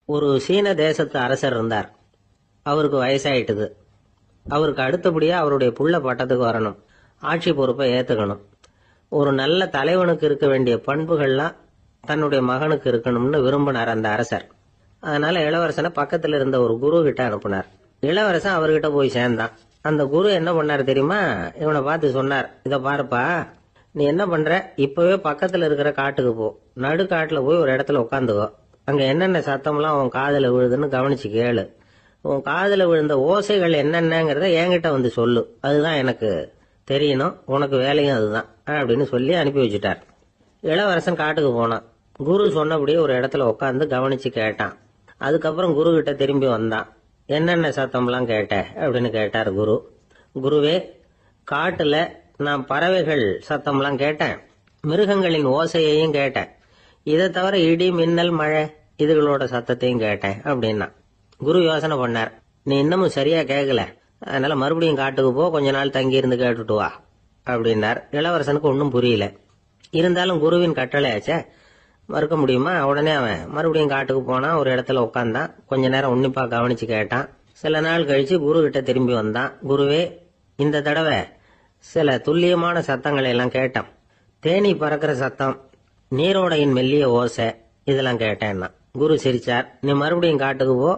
ஒரு சீன தேசத்து அரசர் இருந்தார். அவருக்கு வயசாயிட்டுது. அவருக்கு அடுத்தபடியா அவருடைய புள்ள பட்டத்துக்கு வரணும், ஆட்சி பொறுப்பை ஏத்துக்கணும். ஒரு நல்ல தலைவனுக்கு இருக்க வேண்டிய பண்புகள்லாம் தன்னுடைய மகனுக்கு இருக்கணும்னு விரும்பினார் அந்த அரசர். அதனால இளவரசனை பக்கத்துல இருந்த ஒரு குரு கிட்ட அனுப்புனார். இளவரசன் அவர்கிட்ட போய் சேர்ந்தான். அந்த குரு என்ன பண்ணார் தெரியுமா? இவனை பார்த்து சொன்னார், இத பாருப்பா, நீ என்ன பண்ற, இப்பவே பக்கத்துல இருக்கிற காட்டுக்கு போ, நடுக்காட்டுல போய் ஒரு இடத்துல உட்காந்துக்கோ. அங்க என்னென்ன சத்தம்லாம் உன் காதுல விழுதுன்னு கவனிச்சு கேளு. உன் காதுல விழுந்த ஓசைகள் என்னென்னங்கிறத என்கிட்ட வந்து சொல்லு, அதுதான் எனக்கு தெரியணும், உனக்கு வேலையும் அதுதான் அப்படின்னு சொல்லி அனுப்பி வச்சுட்டார். இளவரசன் காட்டுக்கு போனான். குரு சொன்னபடியே ஒரு இடத்துல உட்காந்து கவனிச்சு கேட்டான். அதுக்கப்புறம் குரு கிட்ட திரும்பி வந்தான். என்னென்ன சத்தம்லாம் கேட்ட அப்படின்னு கேட்டார் குரு. குருவே, காட்டுல நான் பறவைகள் சத்தம்லாம் கேட்டேன், மிருகங்களின் ஓசையையும் கேட்டேன், இதை தவிர இடி மின்னல் மழை இதுகளோட சத்தத்தையும் கேட்டேன் அப்படின்னா. குரு யோசனை பண்ணார், நீ இன்னமும் சரியா கேட்கல, அதனால மறுபடியும் காட்டுக்கு போ, கொஞ்ச நாள் தங்கி இருந்து கேட்டுட்டு வா அப்படின்னார். இளவரசனுக்கு ஒன்றும் புரியல. இருந்தாலும் குருவின் கட்டளையாச்சே, மறுக்க முடியுமா? உடனே அவன் மறுபடியும் காட்டுக்கு போனான். ஒரு இடத்துல உட்காந்தான். கொஞ்ச நேரம் உன்னிப்பா கவனிச்சு கேட்டான். சில நாள் கழிச்சு குரு கிட்ட திரும்பி வந்தான். குருவே, இந்த தடவை சில துல்லியமான சத்தங்களை எல்லாம் கேட்டான். தேனி பறக்கிற சத்தம், நீரோடையின் மெல்லிய ஓசை, இதெல்லாம் கேட்டேன்னா. குரு சிரிச்சார். நீ மறுபடியும் காட்டுக்கு போ,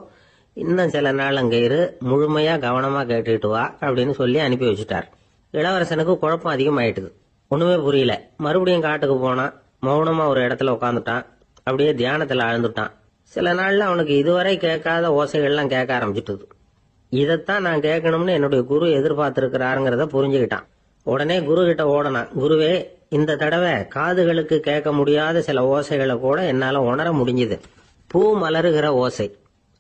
இன்னும் சில நாள் அங்க இரு, முழுமையா கவனமா கேட்டுட்டு வா அப்படின்னு சொல்லி அனுப்பி வச்சுட்டார். இளவரசனுக்கு குழப்பம் அதிகமாயிட்டுது. ஒண்ணுமே புரியல. மறுபடியும் காட்டுக்கு போனான். மௌனமா ஒரு இடத்துல உட்காந்துட்டான். அப்படியே தியானத்துல ஆழ்ந்துட்டான். சில நாள்ல அவனுக்கு இதுவரை கேட்காத ஓசைகள்லாம் கேட்க ஆரம்பிச்சுட்டுது. இதைத்தான் நான் கேட்கணும்னு என்னுடைய குரு எதிர்பார்த்திருக்கிறாருங்கிறத புரிஞ்சுக்கிட்டான். உடனே குரு கிட்ட ஓடனான். குருவே, இந்த தடவை காதுகளுக்கு கேட்க முடியாத சில ஓசைகளை கூட என்னால உணர முடிஞ்சுது. பூ மலருகிற ஓசை,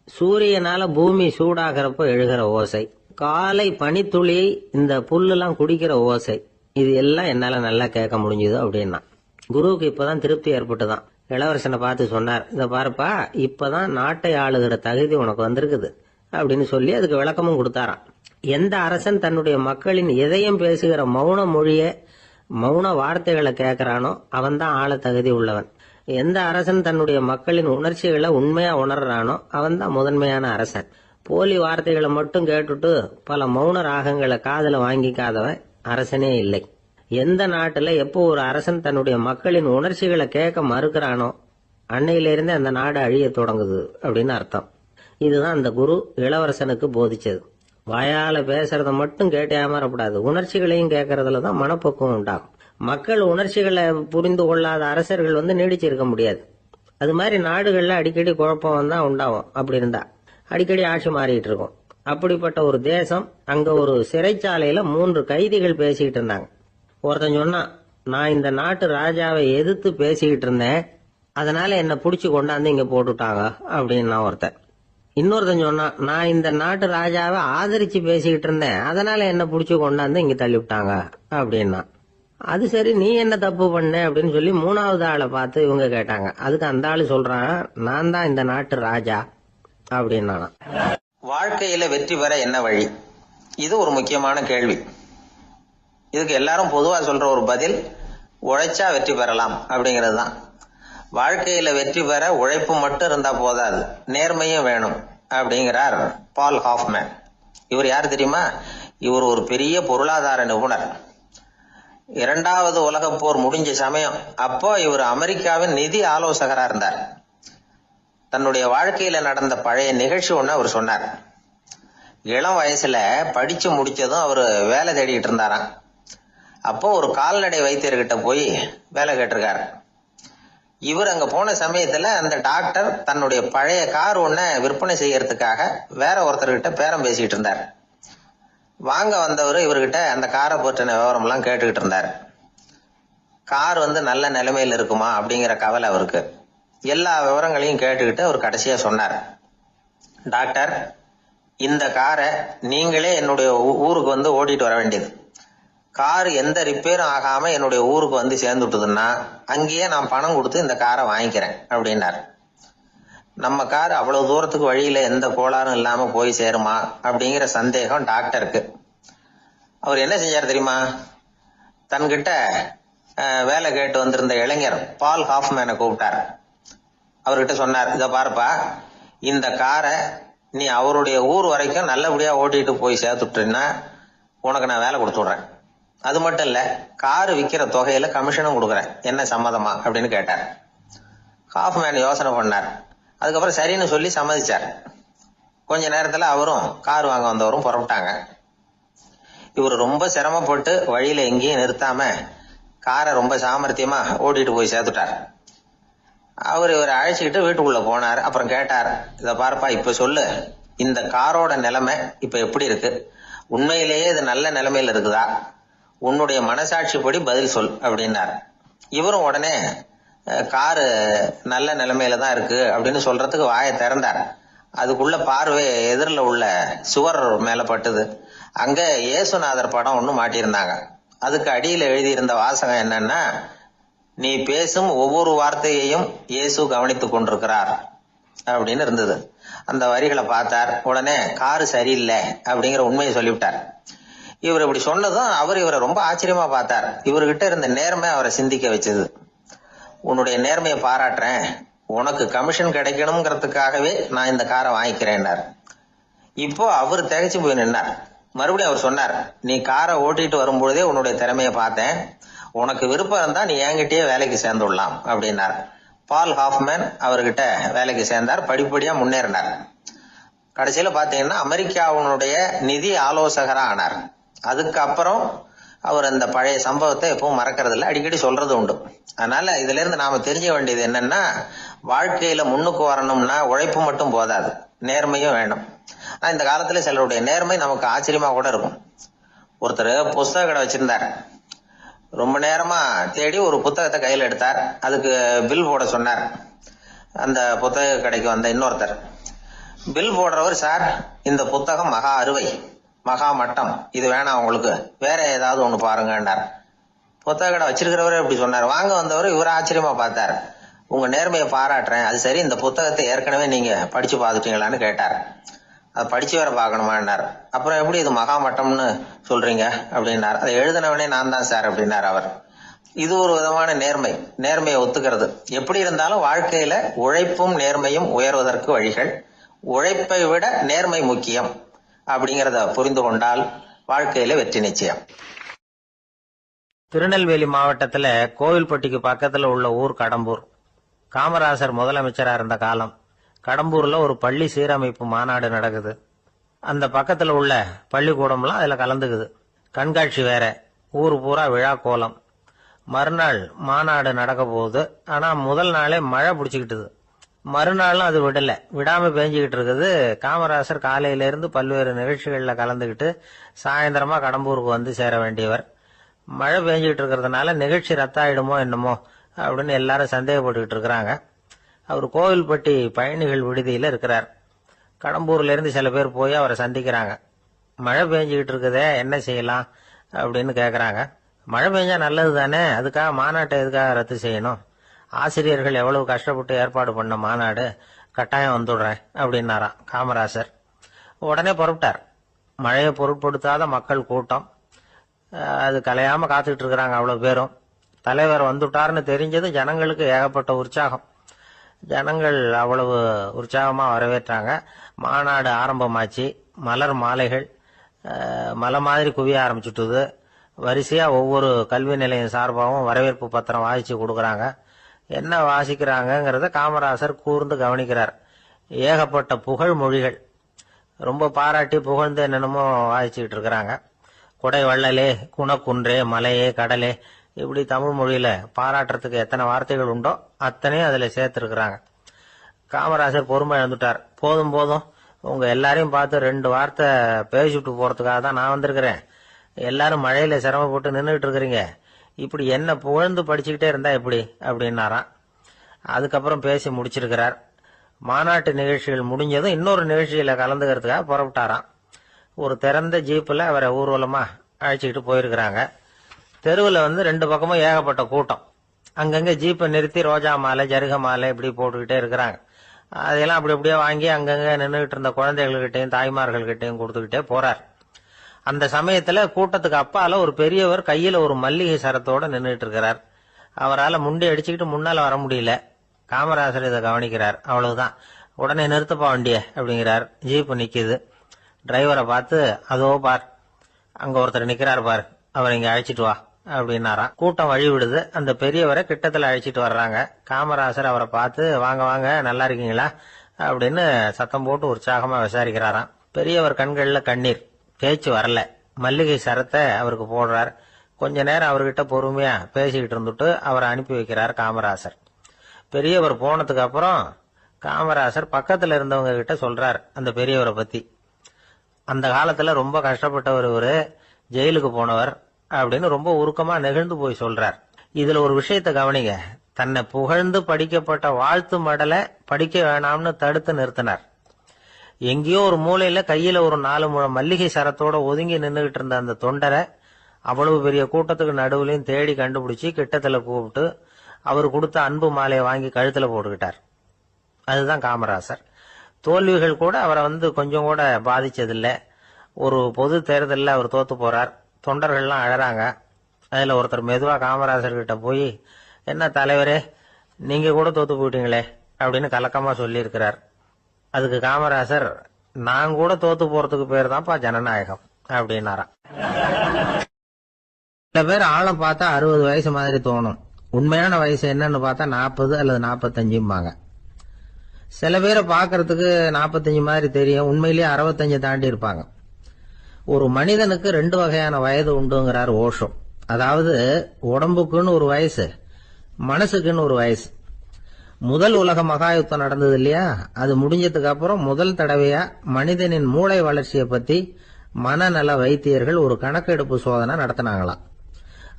சூரியனால பூமி சூடாகிறப்ப எழுகிற ஓசை, காலை பனித்துளி இந்த புல்லுலாம் குடிக்கிற ஓசை, இது எல்லாம் என்னால நல்லா கேட்க முடிஞ்சுது அப்படின்னா. குருவுக்கு இப்பதான் திருப்தி ஏற்பட்டுதான். இளவரசனை பார்த்து சொன்னார், இத பாருப்பா, இப்பதான் நாட்டை ஆளுகிற தகுதி உனக்கு வந்திருக்குது அப்படின்னு சொல்லி அதுக்கு விளக்கமும் கொடுத்தாராம். எந்த அரசன் தன்னுடைய மக்களின் எதையும் பேசுகிற மௌன மொழிய, மௌன வார்த்தைகளை கேட்கிறானோ அவன் தான் ஆள தகுதி உள்ளவன். எந்த அரசன் தன்னுடைய மக்களின் உணர்ச்சிகளை உண்மையா உணர்றானோ அவன் தான் முதன்மையான அரசன். போலி வார்த்தைகளை மட்டும் கேட்டுட்டு பல மௌன ராகங்களை காதுல வாங்கிக்காதவன் அரசனே இல்லை. எந்த நாட்டுல எப்போ ஒரு அரசன் தன்னுடைய மக்களின் உணர்ச்சிகளை கேட்க மறுக்கிறானோ அன்னையிலிருந்து அந்த நாடு அழிய தொடங்குது அப்படின்னு அர்த்தம். இதுதான் அந்த குரு இளவரசனுக்கு போதிச்சது. வாயால பேசுறத மட்டும் கேட்டு ஏமாறப்படாது, உணர்ச்சிகளையும் கேட்கறதுலதான் மனப்பக்குவம் உண்டாகும். மக்கள் உணர்ச்சிகளை புரிந்து கொள்ளாத அரசர்கள் நீடிச்சிருக்க முடியாது. அது மாதிரி நாடுகள்ல அடிக்கடி குழப்பம் தான் உண்டாகும். அப்படி இருந்தா அடிக்கடி ஆட்சி மாறிட்டு இருக்கும். அப்படிப்பட்ட ஒரு தேசம், அங்க ஒரு சிறைச்சாலையில 3 கைதிகள் பேசிக்கிட்டு இருந்தாங்க. ஒருத்தன் சொன்னான், நான் இந்த நாட்டு ராஜாவை எதிர்த்து பேசிக்கிட்டு இருந்தேன், அதனால என்ன புடிச்சு கொண்டாந்து இங்க போட்டுட்டாங்க அப்படின்னா ஒருத்தன். இன்னொருத்தன் சொன்னான், நான் இந்த நாட்டு ராஜாவை ஆதரிச்சு பேசிக்கிட்டு இருந்தேன், அதனால என்ன புடிச்சு கொண்டாந்து இங்க தள்ளிவிட்டாங்க அப்படின்னா. அது சரி, நீ என்ன தப்பு பண்ண அப்படின்னு சொல்லி 3வது ஆளை பார்த்து இவங்க கேட்டாங்க. அதுக்கு அந்த ஆளு சொல்றான், நான் தான் இந்த நாட்டு ராஜா அப்படின்னா. வாழ்க்கையில வெற்றி பெற என்ன வழி? இது ஒரு முக்கியமான கேள்வி. இதுக்கு எல்லாரும் பொதுவா சொல்ற ஒரு பதில், உழைச்சா வெற்றி பெறலாம் அப்படிங்கிறது தான். வாழ்க்கையில வெற்றி பெற உழைப்பு மட்டும் இருந்தா போதாது, நேர்மையும் வேணும் அப்படிங்கிறார் பால் ஹாஃப்மேன். இவர் யாரு தெரியுமா? இவர் ஒரு பெரிய பொருளாதார நிபுணர். 2வது உலகப் போர் முடிஞ்ச சமயம் அப்போ இவர் அமெரிக்காவின் நிதி ஆலோசகரா இருந்தார். தன்னுடைய வாழ்க்கையில நடந்த பழைய நிகழ்ச்சி ஒண்ணு அவர் சொன்னார். இளம் வயசுல படிச்சு முடிச்சதும் அவர் வேலை தேடிட்டு இருந்தாராம். அப்போ ஒரு கால்நடை வைத்தியர்கிட்ட போய் வேலை கேட்டிருக்காரு. இவர் அங்க போன சமயத்துல அந்த டாக்டர் தன்னுடைய பழைய கார் ஒன்ன விற்பனை செய்யறதுக்காக வேற ஒருத்தர்கிட்ட பேரம் பேசிட்டு இருந்தார். வாங்க வந்தவர் இவர்கிட்ட அந்த காரை பற்றின விவரம் எல்லாம் கேட்டுக்கிட்டு இருந்தார். கார் நல்ல நிலைமையில இருக்குமா அப்படிங்கிற கவலை அவருக்கு. எல்லா விவரங்களையும் கேட்டுக்கிட்டு அவர் கடைசியா சொன்னார், டாக்டர், இந்த காரை நீங்களே என்னுடைய ஊருக்கு ஓட்டிட்டு வர வேண்டியது. கார் எந்த ரிப்பேரும் ஆகாம என்னுடைய ஊருக்கு சேர்ந்துட்டுதுன்னா அங்கேயே நான் பணம் கொடுத்து இந்த காரை வாங்கிக்கிறேன் அப்படின்னாரு. நம்ம கார் அவ்வளவு தூரத்துக்கு வழியில எந்த கோளாறும் இல்லாம போய் சேருமா அப்படிங்கிற சந்தேகம் டாக்டருக்கு. அவர் என்ன செஞ்சார் தெரியுமா? தன்கிட்ட வேலை கேட்டு வந்திருந்த இளைஞர் பால் ஹாஃப்மேனை கூப்பிட்டார். அவர்கிட்ட சொன்னார், இத பாருப்பா, இந்த காரை நீ அவருடைய ஊர் வரைக்கும் நல்லபடியா ஓட்டிட்டு போய் சேர்த்துட்டீன்னா உனக்கு நான் வேலை கொடுத்து விடுறேன். அது மட்டும் இல்ல, காரு விற்கிற தொகையில கமிஷனும் கொடுக்குறேன், என்ன சம்மதமா அப்படின்னு கேட்டார். ஹாஃப்மேன் யோசனை பண்ணார். அதுக்கப்புறம் சரின்னு சொல்லி சம்மதிச்சார். கொஞ்ச நேரத்துல அவரும் கார் வாங்க வந்தவரும் புறப்பட்டாங்க. இவர் ரொம்ப சிரமப்பட்டு வழியில எங்கேயும் நிறுத்தாம காரை ரொம்ப சாமர்த்தியமா ஓட்டிட்டு போய் சேர்த்துட்டார். அவர் இவரை அழைச்சிக்கிட்டு வீட்டுக்குள்ள போனார். அப்புறம் கேட்டார், இத பாருப்பா, இப்ப சொல்லு, இந்த காரோட நிலைமை இப்ப எப்படி இருக்கு? உண்மையிலேயே இது நல்ல நிலைமையில இருக்குதா? உன்னுடைய மனசாட்சிப்படி பதில் சொல் அப்படின்னார். இவரும் உடனே காரு நல்ல நிலைமையில தான் இருக்கு அப்படின்னு சொல்றதுக்கு வாயை திறந்தார். அதுக்குள்ள பார்வை எதிரில் உள்ள சுவர் மேல பட்டுது. அங்க இயேசுநாதர் படம் ஒண்ணு மாட்டியிருந்தாங்க. அதுக்கு அடியில எழுதியிருந்த வாசகம் என்னன்னா, நீ பேசும் ஒவ்வொரு வார்த்தையையும் இயேசு கவனித்துக் கொண்டிருக்கிறார் அப்படின்னு இருந்தது. அந்த வரிகளை பார்த்தார். உடனே காரு சரியில்லை அப்படிங்கிற உண்மையை சொல்லிவிட்டார். இவர் இப்படி சொன்னதும் அவர் இவரை ரொம்ப ஆச்சரியமா பார்த்தார். இவர்கிட்ட இருந்த நேர்மை அவரை சிந்திக்க வச்சது. உன்னுடைய நேர்மையை பாராட்டுறேன், உனக்கு கமிஷன் கிடைக்கணுங்கிறதுக்காகவே நான் இந்த காரை வாங்கிக்கிறேன்னார். இப்போ அவர் திகைச்சு போய் நின்னார். மறுபடியும் அவர் சொன்னார், நீ காரை ஓட்டிட்டு வரும்பொழுதே உன்னுடைய திறமையை பார்த்தேன், உனக்கு விருப்பம் இருந்தா நீ என்கிட்டயே வேலைக்கு சேர்ந்துடலாம் அப்படின்னார். பால் ஹாஃப்மேன் அவர்கிட்ட வேலைக்கு சேர்ந்தார். படிப்படியா முன்னேறினார். கடைசியில பாத்தீங்கன்னா அமெரிக்காவுடைய நிதி ஆலோசகரா ஆனார். அதுக்கப்புறம் அவர் அந்த பழைய சம்பவத்தை எப்பவும் மறக்கிறது இல்லை, அடிக்கடி சொல்றது உண்டு. அதனால இதுல இருந்து நாம தெரிஞ்சுக்க வேண்டியது என்னன்னா, வாழ்க்கையில முன்னுக்கு வரணும்னா உழைப்பு மட்டும் போதாது, நேர்மையும் வேணும். ஆனா இந்த காலத்துல சிலருடைய நேர்மை நமக்கு ஆச்சரியமா கூட இருக்கும். ஒருத்தர் புஸ்தக கடை வச்சிருந்தார். ரொம்ப நேரமா தேடி ஒரு புத்தகத்தை கையில் எடுத்தார். அதுக்கு பில் போட சொன்னார். அந்த புத்தக கடைக்கு வந்த இன்னொருத்தர் பில் போடுறவர், சார் இந்த புத்தகம் மகா அறுவை, மகா மட்டம், இது வேணாம் உங்களுக்கு, வேற ஏதாவது ஒண்ணு பாருங்கன்னார். புத்தக கடை வச்சிருக்கிறவரே இப்படி சொன்னார். வாங்க வந்தவர் இவர் ஆச்சரியமா பார்த்தார். உங்க நேர்மையை பாராட்டுறேன், அது சரி, இந்த புத்தகத்தை ஏற்கனவே நீங்க படிச்சு பார்த்துட்டீங்களான்னு கேட்டார். அதை படிச்சு வேற பாக்கணுமான்னார். அப்புறம் எப்படி இது மகாமட்டம்னு சொல்றீங்க அப்படின்னார். அதை எழுதினவனே நான் தான் சார் அப்படின்னார் அவர். இது ஒரு விதமான நேர்மை, நேர்மையை ஒத்துக்கிறது. எப்படி இருந்தாலும் வாழ்க்கையில உழைப்பும் நேர்மையும் உயர்வதற்கு வழிகள். உழைப்பை விட நேர்மை முக்கியம் அப்படிங்கறத புரிந்து கொண்டால் வாழ்க்கையில வெற்றி நிச்சயம். திருநெல்வேலி மாவட்டத்துல கோவில்பட்டிக்கு பக்கத்துல உள்ள ஊர் கடம்பூர். காமராசர் முதலமைச்சரா இருந்த காலம். கடம்பூர்ல ஒரு பள்ளி சீரமைப்பு மாநாடு நடக்குது. அந்த பக்கத்துல உள்ள பள்ளிக்கூடம்லாம் அதுல கலந்துக்குது. கண்காட்சி வேற, ஊர் பூரா விழா கோலம். மறுநாள் மாநாடு நடக்க போகுது. ஆனா முதல் நாளே மழை பிடிச்சிக்கிட்டுது. மறுநாளும் அது விடாம பேஞ்சுக்கிட்டு இருக்குது. காமராசர் காலையில இருந்து பல்வேறு நிகழ்ச்சிகள்ல கலந்துக்கிட்டு சாயந்தரமா கடம்பூருக்கு வந்து சேர வேண்டியவர். மழை பேஞ்சுக்கிட்டு இருக்கிறதுனால நிகழ்ச்சி ரத்தாயிடுமோ என்னமோ அப்படின்னு எல்லாரும் சந்தேகப்பட்டுக்கிட்டு இருக்கிறாங்க. அவர் கோவில்பட்டி பயணிகள் விடுதியில இருக்கிறார். கடம்பூர்ல இருந்து சில பேர் போய் அவரை சந்திக்கிறாங்க. மழை பெஞ்சுக்கிட்டு இருக்குதே, என்ன செய்யலாம் அப்படின்னு கேக்குறாங்க. மழை பெஞ்சா நல்லது தானே, அதுக்காக மாநாட்டை எதுக்காக ரத்து செய்யணும்? ஆசிரியர்கள் எவ்வளவு கஷ்டப்பட்டு ஏற்பாடு பண்ண மாநாடு, கட்டாயம் வந்துடுறேன் அப்படின்னாராம் காமராசர். உடனே புறப்பட்டார். மழையை பொருட்படுத்தாத மக்கள் கூட்டம். அது கலையாம காத்துக்கிட்டு இருக்கிறாங்க அவ்வளவு பேரும். தலைவர் வந்துட்டார்னு தெரிஞ்சது ஜனங்களுக்கு ஏகப்பட்ட உற்சாகம். ஜனங்கள் அவ்வளவு உற்சாகமா வரவேற்றாங்க. மாநாடு ஆரம்பமாச்சு. மலர் மாலைகள் மலை மாதிரி குவிய ஆரம்பிச்சுட்டுது. வரிசையா ஒவ்வொரு கல்வி நிலையம் சார்பாகவும் வரவேற்பு பத்திரம் வாசிச்சு கொடுக்கறாங்க. என்ன வாசிக்கிறாங்கிறத காமராசர் கூர்ந்து கவனிக்கிறார். ஏகப்பட்ட புகழ் மொழிகள், ரொம்ப பாராட்டி புகழ்ந்து என்னென்னமோ வாசிச்சுக்கிட்டு இருக்கிறாங்க. கொடை வள்ளலே, குணக்குன்றே, மலையே, கடலே, இப்படி தமிழ் மொழியில பாராட்டுறதுக்கு எத்தனை வார்த்தைகள் உண்டோ அத்தனையும் அதுல சேர்த்திருக்கிறாங்க. காமராசர் பொறுமை இழந்துட்டார். போதும் போதும், உங்க எல்லாரையும் பார்த்து 2 வார்த்தை பேசிட்டு போறதுக்காக தான் நான் வந்திருக்கிறேன். எல்லாரும் மழையில சிரமப்பட்டு நின்றுட்டு இருக்கிறீங்க, இப்படி என்ன புகழ்ந்து படிச்சுக்கிட்டே இருந்தா எப்படி அப்படின்னாராம். அதுக்கப்புறம் பேசி முடிச்சிருக்கிறார். மாநாட்டு நிகழ்ச்சிகள் முடிஞ்சதும் இன்னொரு நிகழ்ச்சியில கலந்துக்கிறதுக்காக புறப்பட்டாராம். ஒரு திறந்த ஜீப்ல அவரை ஊர்வலமா அழைச்சிக்கிட்டு போயிருக்கிறாங்க. தெருவில் 2 பக்கமும் ஏகப்பட்ட கூட்டம். அங்கங்க ஜீப்பை நிறுத்தி ரோஜா மாலை, ஜருக மாலை இப்படி போட்டுக்கிட்டே இருக்கிறாங்க. அதெல்லாம் அப்படி அப்படியே வாங்கி அங்கங்க நின்றுகிட்டு இருந்த குழந்தைகள்கிட்டையும் தாய்மார்கள்கிட்டையும் கொடுத்துக்கிட்டே போறார். அந்த சமயத்துல கூட்டத்துக்கு அப்பால ஒரு பெரியவர் கையில ஒரு மல்லிகை சரத்தோட நின்றுட்டு இருக்கிறார். அவரால் முண்டி அடிச்சுக்கிட்டு முன்னால வர முடியல. காமராசர் இதை கவனிக்கிறார். அவ்வளவுதான், உடனே நிறுத்தப்பா வண்டிய அப்படிங்கிறார். ஜீப்பு நிக்குது. டிரைவரை பார்த்து, அதோ பார், அங்க ஒருத்தர் நிக்கிறார் பார், அவரை இங்க அழைச்சிட்டு வா அப்படின்னாராம். கூட்டம் வழி விடுது. அந்த பெரியவரை கிட்டத்துல அழைச்சிட்டு வர்றாங்க. காமராசர் அவரை பார்த்து, வாங்க வாங்க, நல்லா இருக்கீங்களா அப்படின்னு சத்தம் போட்டு உற்சாகமா விசாரிக்கிறாராம். பெரியவர் கண்கள்ல கண்ணீர், பேச்சு வரல. மல்லிகை சரத்தை அவருக்கு போடுறார். கொஞ்ச நேரம் அவர்கிட்ட பொறுமையா பேசிக்கிட்டு இருந்துட்டு அவரை அனுப்பி வைக்கிறார் காமராசர். பெரியவர் போனதுக்கு அப்புறம் காமராசர் பக்கத்துல இருந்தவங்க கிட்ட சொல்றார் அந்த பெரியவரை பத்தி. அந்த காலத்துல ரொம்ப கஷ்டப்பட்டவர் இவரு, ஜெயிலுக்கு போனவர் அப்படின்னு ரொம்ப உருக்கமா நெகிழ்ந்து போய் சொல்றார். இதுல ஒரு விஷயத்த கவனிங்க. தன்னை புகழ்ந்து படிக்கப்பட்ட வாழ்த்து மடலை படிக்க வேணாம்னு தடுத்து நிறுத்தினார். எங்கேயோ ஒரு மூலையில கையில ஒரு 4 முழம் மல்லிகை சரத்தோட ஒதுங்கி நின்றுகிட்டு இருந்த அந்த தொண்டரை அவ்வளவு பெரிய கூட்டத்துக்கு நடுவுலையும் தேடி கண்டுபிடிச்சு கிட்டத்துல கூப்பிட்டு அவர் கொடுத்த அன்பு மாலையை வாங்கி கழுத்துல போட்டுக்கிட்டார். அதுதான் காமராசர். தோல்விகள் கூட அவரை கொஞ்சம் கூட பாதிச்சதில்லை. ஒரு பொது தேர்தலில் அவர் தோத்து போறார். தொண்டர்கள்லாம் அழறாங்க. அதுல ஒருத்தர் மெதுவா காமராசர் கிட்ட போய், என்ன தலைவரே, நீங்க கூட தோத்து போயிட்டீங்களே அப்படின்னு கலக்கமா சொல்லி இருக்கிறார். அதுக்கு காமராசர், நான் கூட தோத்து போறதுக்கு பேர் தான்ப்பா ஜனநாயகம் அப்படின்னாராம். சில பேர் ஆழம் பார்த்தா 60 வயசு மாதிரி தோணும். உண்மையான வயசு என்னன்னு பார்த்தா 40 அல்லது 45 சில பேரை பாக்கிறதுக்கு 45 மாதிரி தெரியும், உண்மையிலேயே 65 தாண்டி இருப்பாங்க. ஒரு மனிதனுக்கு 2 வகையான வயது உண்டுங்கிறார் ஓஷோ. அதாவது உடம்புக்குன்னு ஒரு வயசு, மனசுக்குன்னு ஒரு வயசு. முதல் உலக மகா யுத்தம் நடந்தது இல்லையா, அது முடிஞ்சதுக்கு அப்புறம் முதல் தடவையா மனிதனின் மூளை வளர்ச்சியை பத்தி மனநல வைத்தியர்கள் ஒரு கணக்கெடுப்பு சோதனை நடத்தினாங்களாம்.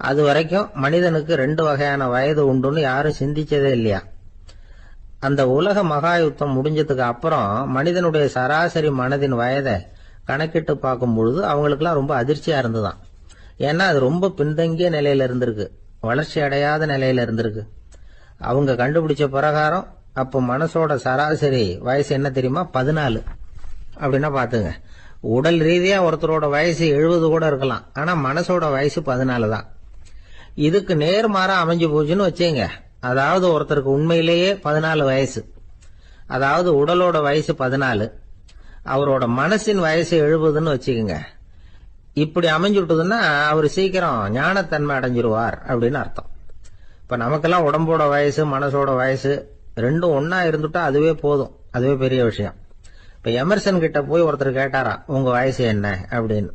அது வரைக்கும் மனிதனுக்கு 2 வகையான வயது உண்டுன்னு யாரும் சிந்திச்சதே இல்லையா. அந்த உலக மகா யுத்தம் முடிஞ்சதுக்கு அப்புறம் மனிதனுடைய சராசரி மனதின் வயதை கணக்கிட்டு பார்க்கும் பொழுது அவங்களுக்குலாம் ரொம்ப அதிர்ச்சியா இருந்துதான். ஏன்னா அது ரொம்ப பின்தங்கிய நிலையில இருந்திருக்கு, வளர்ச்சி அடையாத நிலையில இருந்திருக்கு. அவங்க கண்டுபிடிச்ச பிரகாரம் அப்போ மனசோட சராசரி வயசு என்ன தெரியுமா, 14. அப்படின்னா பாத்துங்க, உடல் ரீதியா ஒருத்தரோட வயசு 70 கூட இருக்கலாம், ஆனா மனசோட வயசு 14 தான். இதுக்கு நேர்மாறா அமைஞ்சு போச்சுன்னு வச்சுங்க. அதாவது ஒருத்தருக்கு உண்மையிலேயே 14 வயசு, அதாவது உடலோட வயசு 14, அவரோட மனசின் வயசு 70ன்னு வச்சுக்கோங்க. இப்படி அமைஞ்சுட்டுதுன்னா அவர் சீக்கிரம் ஞானத்தன்மை அடைஞ்சிருவார் அப்படின்னு அர்த்தம். இப்ப நமக்கெல்லாம் உடம்போட வயசு மனசோட வயசு ரெண்டும் ஒன்னா இருந்துட்டா அதுவே போதும், அதுவே பெரிய விஷயம். இப்ப எமர்சன் கிட்ட போய் ஒருத்தர் கேட்டாரா, உங்க வயசு என்ன அப்படின்னு.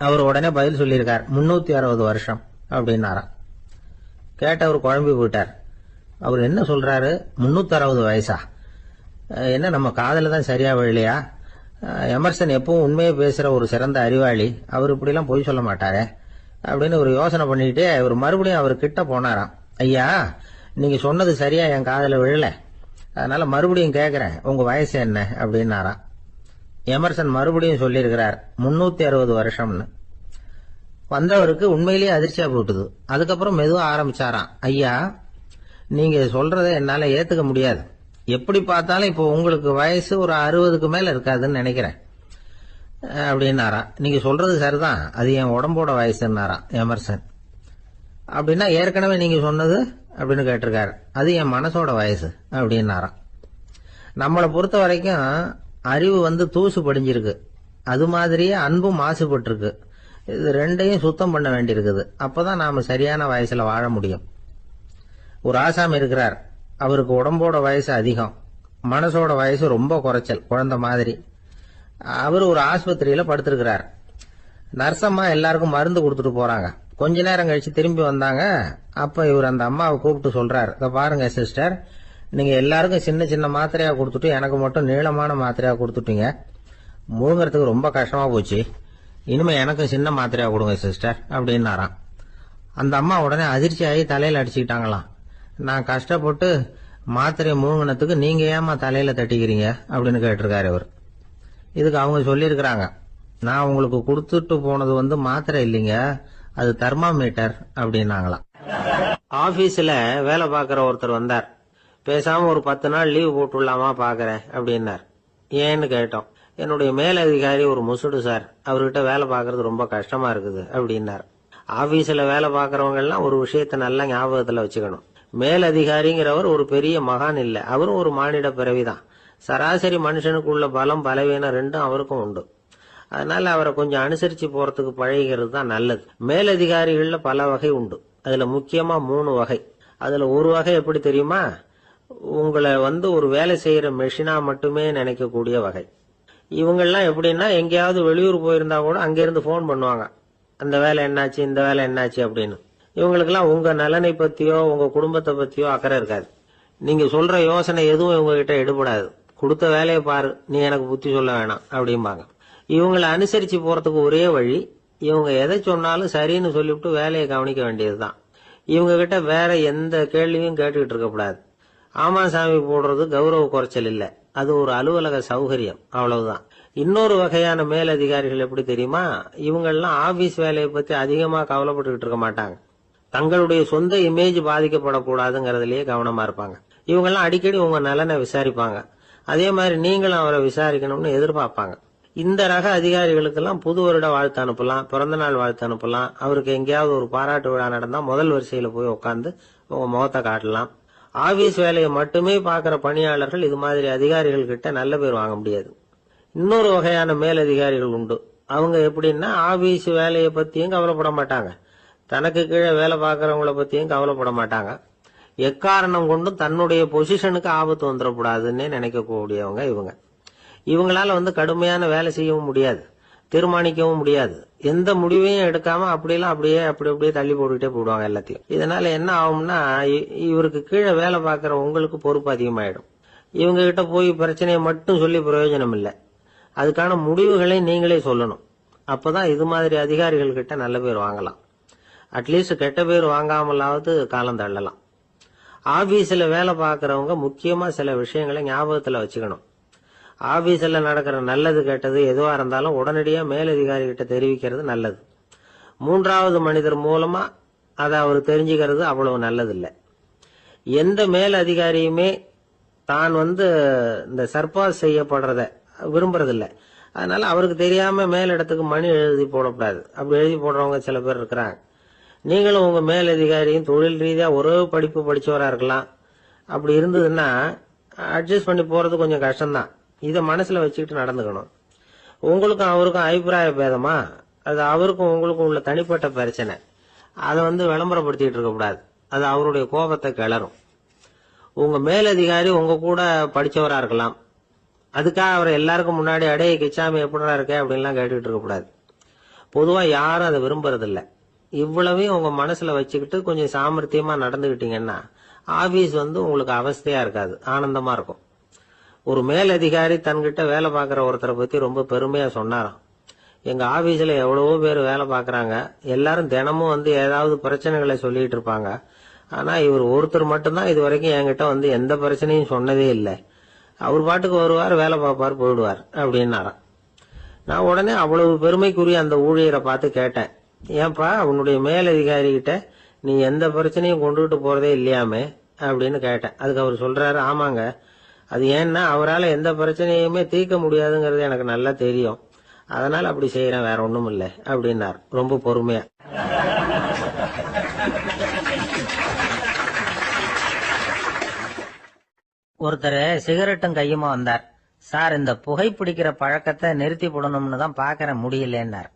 அவர் உடனே பதில் சொல்லியிருக்கார், 360 வருஷம் அப்படின்னாராம். கேட்டவர் குழம்பி போயிட்டார். அவர் என்ன சொல்றாரு, 360 வயசா, என்ன நம்ம காதல தான் சரியா விழலையா? எமர்சன் எப்பவும் உண்மையை பேசுற ஒரு சிறந்த அறிவாளி, அவர் இப்படிலாம் பொய் சொல்ல மாட்டாரே அப்படின்னு ஒரு யோசனை பண்ணிக்கிட்டே இவர் மறுபடியும் அவர் கிட்ட போனாராம். ஐயா, நீங்க சொன்னது சரியா என் காதல விழல, அதனால மறுபடியும் கேட்கிறேன், உங்க வயசு என்ன அப்படின்னாராம். எமர்சன் மறுபடியும் சொல்லியிருக்கிறார், 360 வருஷம்னு. வந்தவருக்கு உண்மையிலேயே அதிர்ச்சியா போட்டுது. அதுக்கப்புறம் மெதுவா ஆரம்பிச்சாராம், ஐயா நீங்க சொல்றதை என்னால ஏத்துக்க முடியாது. எப்படி பார்த்தாலும் இப்போ உங்களுக்கு வயசு ஒரு 60க்கு மேல இருக்காதுன்னு நினைக்கிறேன் அப்படின்னாராம். நீங்க சொல்றது சரிதான், அது என் உடம்போட வயசுன்னாராம் எமர்சன். அப்படின்னா ஏற்கனவே நீங்க சொன்னது அப்படின்னு கேட்டிருக்காரு, அது என் மனசோட வயசு அப்படின்னாராம். நம்மளை பொறுத்த வரைக்கும் அறிவு தூசு படிஞ்சிருக்கு, அது மாதிரியே அன்பும் மாசுபட்டு இருக்கு. இது ரெண்டையும் சுத்தம் பண்ண வேண்டியிருக்குது. அப்பதான் நாம சரியான வயசுல வாழ முடியும். ஒரு ஆசாமி இருக்கிறார், அவருக்கு உடம்போட வயசு அதிகம், மனசோட வயசு ரொம்ப குறைச்சல், குழந்தை மாதிரி. அவர் ஒரு ஆஸ்பத்திரியில படுத்திருக்கிறார். நர்சம்மா எல்லாருக்கும் மருந்து கொடுத்துட்டு போறாங்க. கொஞ்ச நேரம் கழிச்சு திரும்பி வந்தாங்க. அப்ப இவர் அந்த அம்மாவை கூப்பிட்டு சொல்றார், இத பாருங்க சிஸ்டர், நீங்க எல்லாருக்கும் சின்ன சின்ன மாத்திரையா கொடுத்துட்டு எனக்கு மட்டும் நீளமான மாத்திரையா கொடுத்துட்டீங்க, முழுங்கறதுக்கு ரொம்ப கஷ்டமா போச்சு, இனிமே எனக்கு சின்ன மாத்திரையா கொடுங்க சிஸ்டர் அப்படின்னாராம். அந்த அம்மா உடனே அதிர்ச்சி ஆகி தலையில அடிச்சுக்கிட்டாங்களாம். நான் கஷ்டப்பட்டு மாத்திரையை முழுங்கினத்துக்கு நீங்க ஏமா தலையில தட்டிக்கிறீங்க அப்படின்னு கேட்டிருக்காரு இவர். இதுக்கு அவங்க சொல்லியிருக்கிறாங்க, நான் உங்களுக்கு கொடுத்துட்டு போனது மாத்திரை இல்லைங்க, அது தெர்மாமீட்டர் அப்படின்னாங்களாம். ஆபீஸ்ல வேலை பார்க்கிற ஒருத்தர் வந்தார். பேசாம ஒரு 10 நாள் லீவு போட்டுடலாமா பாக்குறேன் அப்படின்னார். ஏன்னு கேட்டோம். என்னுடைய மேலதிகாரி ஒரு முசுடு சார், அவர்கிட்ட வேலை பார்க்கறது ரொம்ப கஷ்டமா இருக்குது அப்படின்னார். ஆபீஸ்ல வேலை பார்க்கறவங்க எல்லாம் ஒரு விஷயத்த நல்லா ஞாபகத்துல வச்சுக்கணும். மேலதிகாரிங்கிறவர் ஒரு பெரிய மகான் இல்ல, அவரும் ஒரு மானிட பிறவிதான். சராசரி மனுஷனுக்கு உள்ள பலம் பலவீனம் ரெண்டும் அவருக்கும் உண்டு. அதனால அவரை கொஞ்சம் அனுசரிச்சு போறதுக்கு பழகிறது தான் நல்லது. மேலதிகாரிகள்ல பல வகை உண்டு. அதுல முக்கியமா 3 வகை. அதுல ஒரு வகை எப்படி தெரியுமா? உங்களை ஒரு வேலை செய்யற மெஷினா மட்டுமே நினைக்கக்கூடிய வகை. இவங்கெல்லாம் எப்படின்னா, எங்கேயாவது வெளியூர் போயிருந்தா கூட அங்கிருந்து போன் பண்ணுவாங்க, அந்த வேலை என்னாச்சு, இந்த வேலை என்னாச்சு அப்படின்னு. இவங்களுக்கெல்லாம் உங்க நலனை பத்தியோ உங்க குடும்பத்தை பத்தியோ அக்கறை இருக்காது. நீங்க சொல்ற யோசனை எதுவும் இவங்க கிட்ட எடுபடாது. கொடுத்த வேலையை பாரு, நீ எனக்கு புத்தி சொல்ல வேணாம் அப்படிம்பாங்க. இவங்களை அனுசரிச்சு போறதுக்கு ஒரே வழி, இவங்க எதை சொன்னாலும் சரின்னு சொல்லிவிட்டு வேலையை கவனிக்க வேண்டியதுதான். இவங்க கிட்ட வேற எந்த கேள்வியும் கேட்டுக்கிட்டு இருக்கக்கூடாது. ஆமா சாமி போடுறது கௌரவ குறைச்சல் இல்ல, அது ஒரு அலுவலக சௌகரியம், அவ்வளவுதான். இன்னொரு வகையான மேலதிகாரிகள் எப்படி தெரியுமா? இவங்கெல்லாம் ஆபீஸ் வேலையை பத்தி அதிகமா கவலைப்பட்டுக்கிட்டு இருக்க மாட்டாங்க. தங்களுடைய சொந்த இமேஜ் பாதிக்கப்படக்கூடாதுங்கிறதுலயே கவனமா இருப்பாங்க. இவங்கெல்லாம் அடிக்கடி உங்க நலனை விசாரிப்பாங்க. அதே மாதிரி நீங்களும் அவரை விசாரிக்கணும்னு எதிர்பார்ப்பாங்க. இந்த ரக அதிகாரிகளுக்கெல்லாம் புது வருட வாழ்த்து அனுப்பலாம், பிறந்த நாள் வாழ்த்து அனுப்பலாம். அவருக்கு எங்கேயாவது ஒரு பாராட்டு விழா நடந்தா முதல் வரிசையில போய் உட்காந்து உங்க முகத்தை காட்டலாம். ஆபீஸ் வேலையை மட்டுமே பாக்குற பணியாளர்கள் இது மாதிரி அதிகாரிகள் கிட்ட நல்ல பேர் வாங்க முடியாது. இன்னொரு வகையான மேலதிகாரிகள் உண்டு. அவங்க எப்படின்னா, ஆபீஸ் வேலையை பத்தியும் கவலைப்பட மாட்டாங்க, தனக்கு கீழே வேலை பார்க்கறவங்கள பத்தியும் கவலைப்பட மாட்டாங்க. எக்காரணம் கொண்டும் தன்னுடைய பொசிஷனுக்கு ஆபத்து வந்துடக்கூடாதுன்னு நினைக்கக்கூடியவங்க இவங்க. இவங்களால கடுமையான வேலை செய்யவும் முடியாது, தீர்மானிக்கவும் முடியாது. எந்த முடிவையும் எடுக்காம அப்படியே தள்ளி போட்டுக்கிட்டே போடுவாங்க எல்லாத்தையும். இதனால என்ன ஆகும்னா, இவருக்கு கீழே வேலை பார்க்கற உங்களுக்கு பொறுப்பு அதிகமாயிடும். இவங்க கிட்ட போய் பிரச்சனையை மட்டும் சொல்லி பிரயோஜனம் இல்லை, அதுக்கான முடிவுகளை நீங்களே சொல்லணும். அப்பதான் இது மாதிரி அதிகாரிகள் கிட்ட நல்ல பேர் வாங்கலாம். அட்லீஸ்ட் கெட்ட பேர் வாங்காமலாவது காலம் தள்ளலாம். ஆபீஸ்ல வேலை பார்க்கறவங்க முக்கியமா சில விஷயங்களை ஞாபகத்துல வச்சுக்கணும். ஆபீஸ்ல நடக்கிற நல்லது கெட்டது எதுவா இருந்தாலும் உடனடியா மேலதிகாரி கிட்ட தெரிவிக்கிறது நல்லது. 3வது மனிதர் மூலமா அதை அவர் தெரிஞ்சுக்கிறது அவ்வளவு நல்லது இல்லை. எந்த மேல் அதிகாரியுமே தான் இந்த சர்பாஸ் செய்யப்படுறத விரும்புறதில்லை. அதனால அவருக்கு தெரியாம மேலிடத்துக்கு மணி எழுதி போடக்கூடாது. அப்படி எழுதி போடுறவங்க சில பேர் இருக்கிறாங்க. நீங்களும் உங்க மேலதிகாரியும் தொழில் ரீதியா ஒரே படிப்பு படிச்சவரா இருக்கலாம். அப்படி இருந்ததுன்னா அட்ஜஸ்ட் பண்ணி போறது கொஞ்சம் கஷ்டம்தான். இதை மனசுல வச்சுக்கிட்டு நடந்துக்கணும். உங்களுக்கும் அவருக்கும் அபிப்பிராய பேதமா, அது அவருக்கும் உங்களுக்கும் உள்ள தனிப்பட்ட பிரச்சனை, அதை விளம்பரப்படுத்திட்டு இருக்க கூடாது. அது அவருடைய கோபத்தை கிளறும். உங்க மேலதிகாரி உங்க கூட படிச்சவரா இருக்கலாம், அதுக்காக அவர் எல்லாருக்கும் முன்னாடி அடைய கிச்சாமி எப்படா இருக்க அப்படின்லாம் கேட்டுக்கிட்டு இருக்க கூடாது. பொதுவா யாரும் அதை விரும்புறதில்ல. இவ்வளவையும் உங்க மனசுல வச்சுக்கிட்டு கொஞ்சம் சாமர்த்தியமா நடந்துகிட்டீங்கன்னா ஆபீஸ் உங்களுக்கு அவஸ்தையா இருக்காது, ஆனந்தமா இருக்கும். ஒரு மேலதிகாரி தன்கிட்ட வேலை பார்க்கிற ஒருத்தரை பத்தி ரொம்ப பெருமையா சொன்னாராம். எங்க ஆபீஸ்ல எவ்வளவோ பேர் வேலை பார்க்கறாங்க, எல்லாரும் தினமும் ஏதாவது பிரச்சனைகளை சொல்லிட்டு இருப்பாங்க. ஆனா இவர் ஒருத்தர் மட்டும்தான் இது வரைக்கும் என்கிட்ட எந்த பிரச்சனையும் சொன்னதே இல்லை. அவர் பாட்டுக்கு வருவார், வேலை பார்ப்பார், போயிடுவார் அப்படின்னாராம். நான் உடனே அவ்வளவு பெருமைக்குரிய அந்த ஊழியரை பார்த்து கேட்டேன், ஏன்பா உன்னுடைய மேலதிகாரி கிட்ட நீ எந்த பிரச்சனையும் கொண்டுகிட்டு போறதே இல்லையாமே அப்படின்னு கேட்டேன். அதுக்கு அவர் சொல்றாரு, ஆமாங்க, அது ஏன்னா அவரால் எந்த பிரச்சனையுமே தீர்க்க முடியாதுங்கிறது எனக்கு நல்லா தெரியும், அதனால அப்படி செய்யறேன், வேற ஒண்ணும் இல்லை அப்படின்னார் ரொம்ப பொறுமையா. ஒருத்தர் சிகரெட்டும் கையுமா வந்தார். சார், இந்த புகைப்பிடிக்கிற பழக்கத்தை நிறுத்தி போடணும்னு தான் பாக்கிறேன், முடியலன்னார்.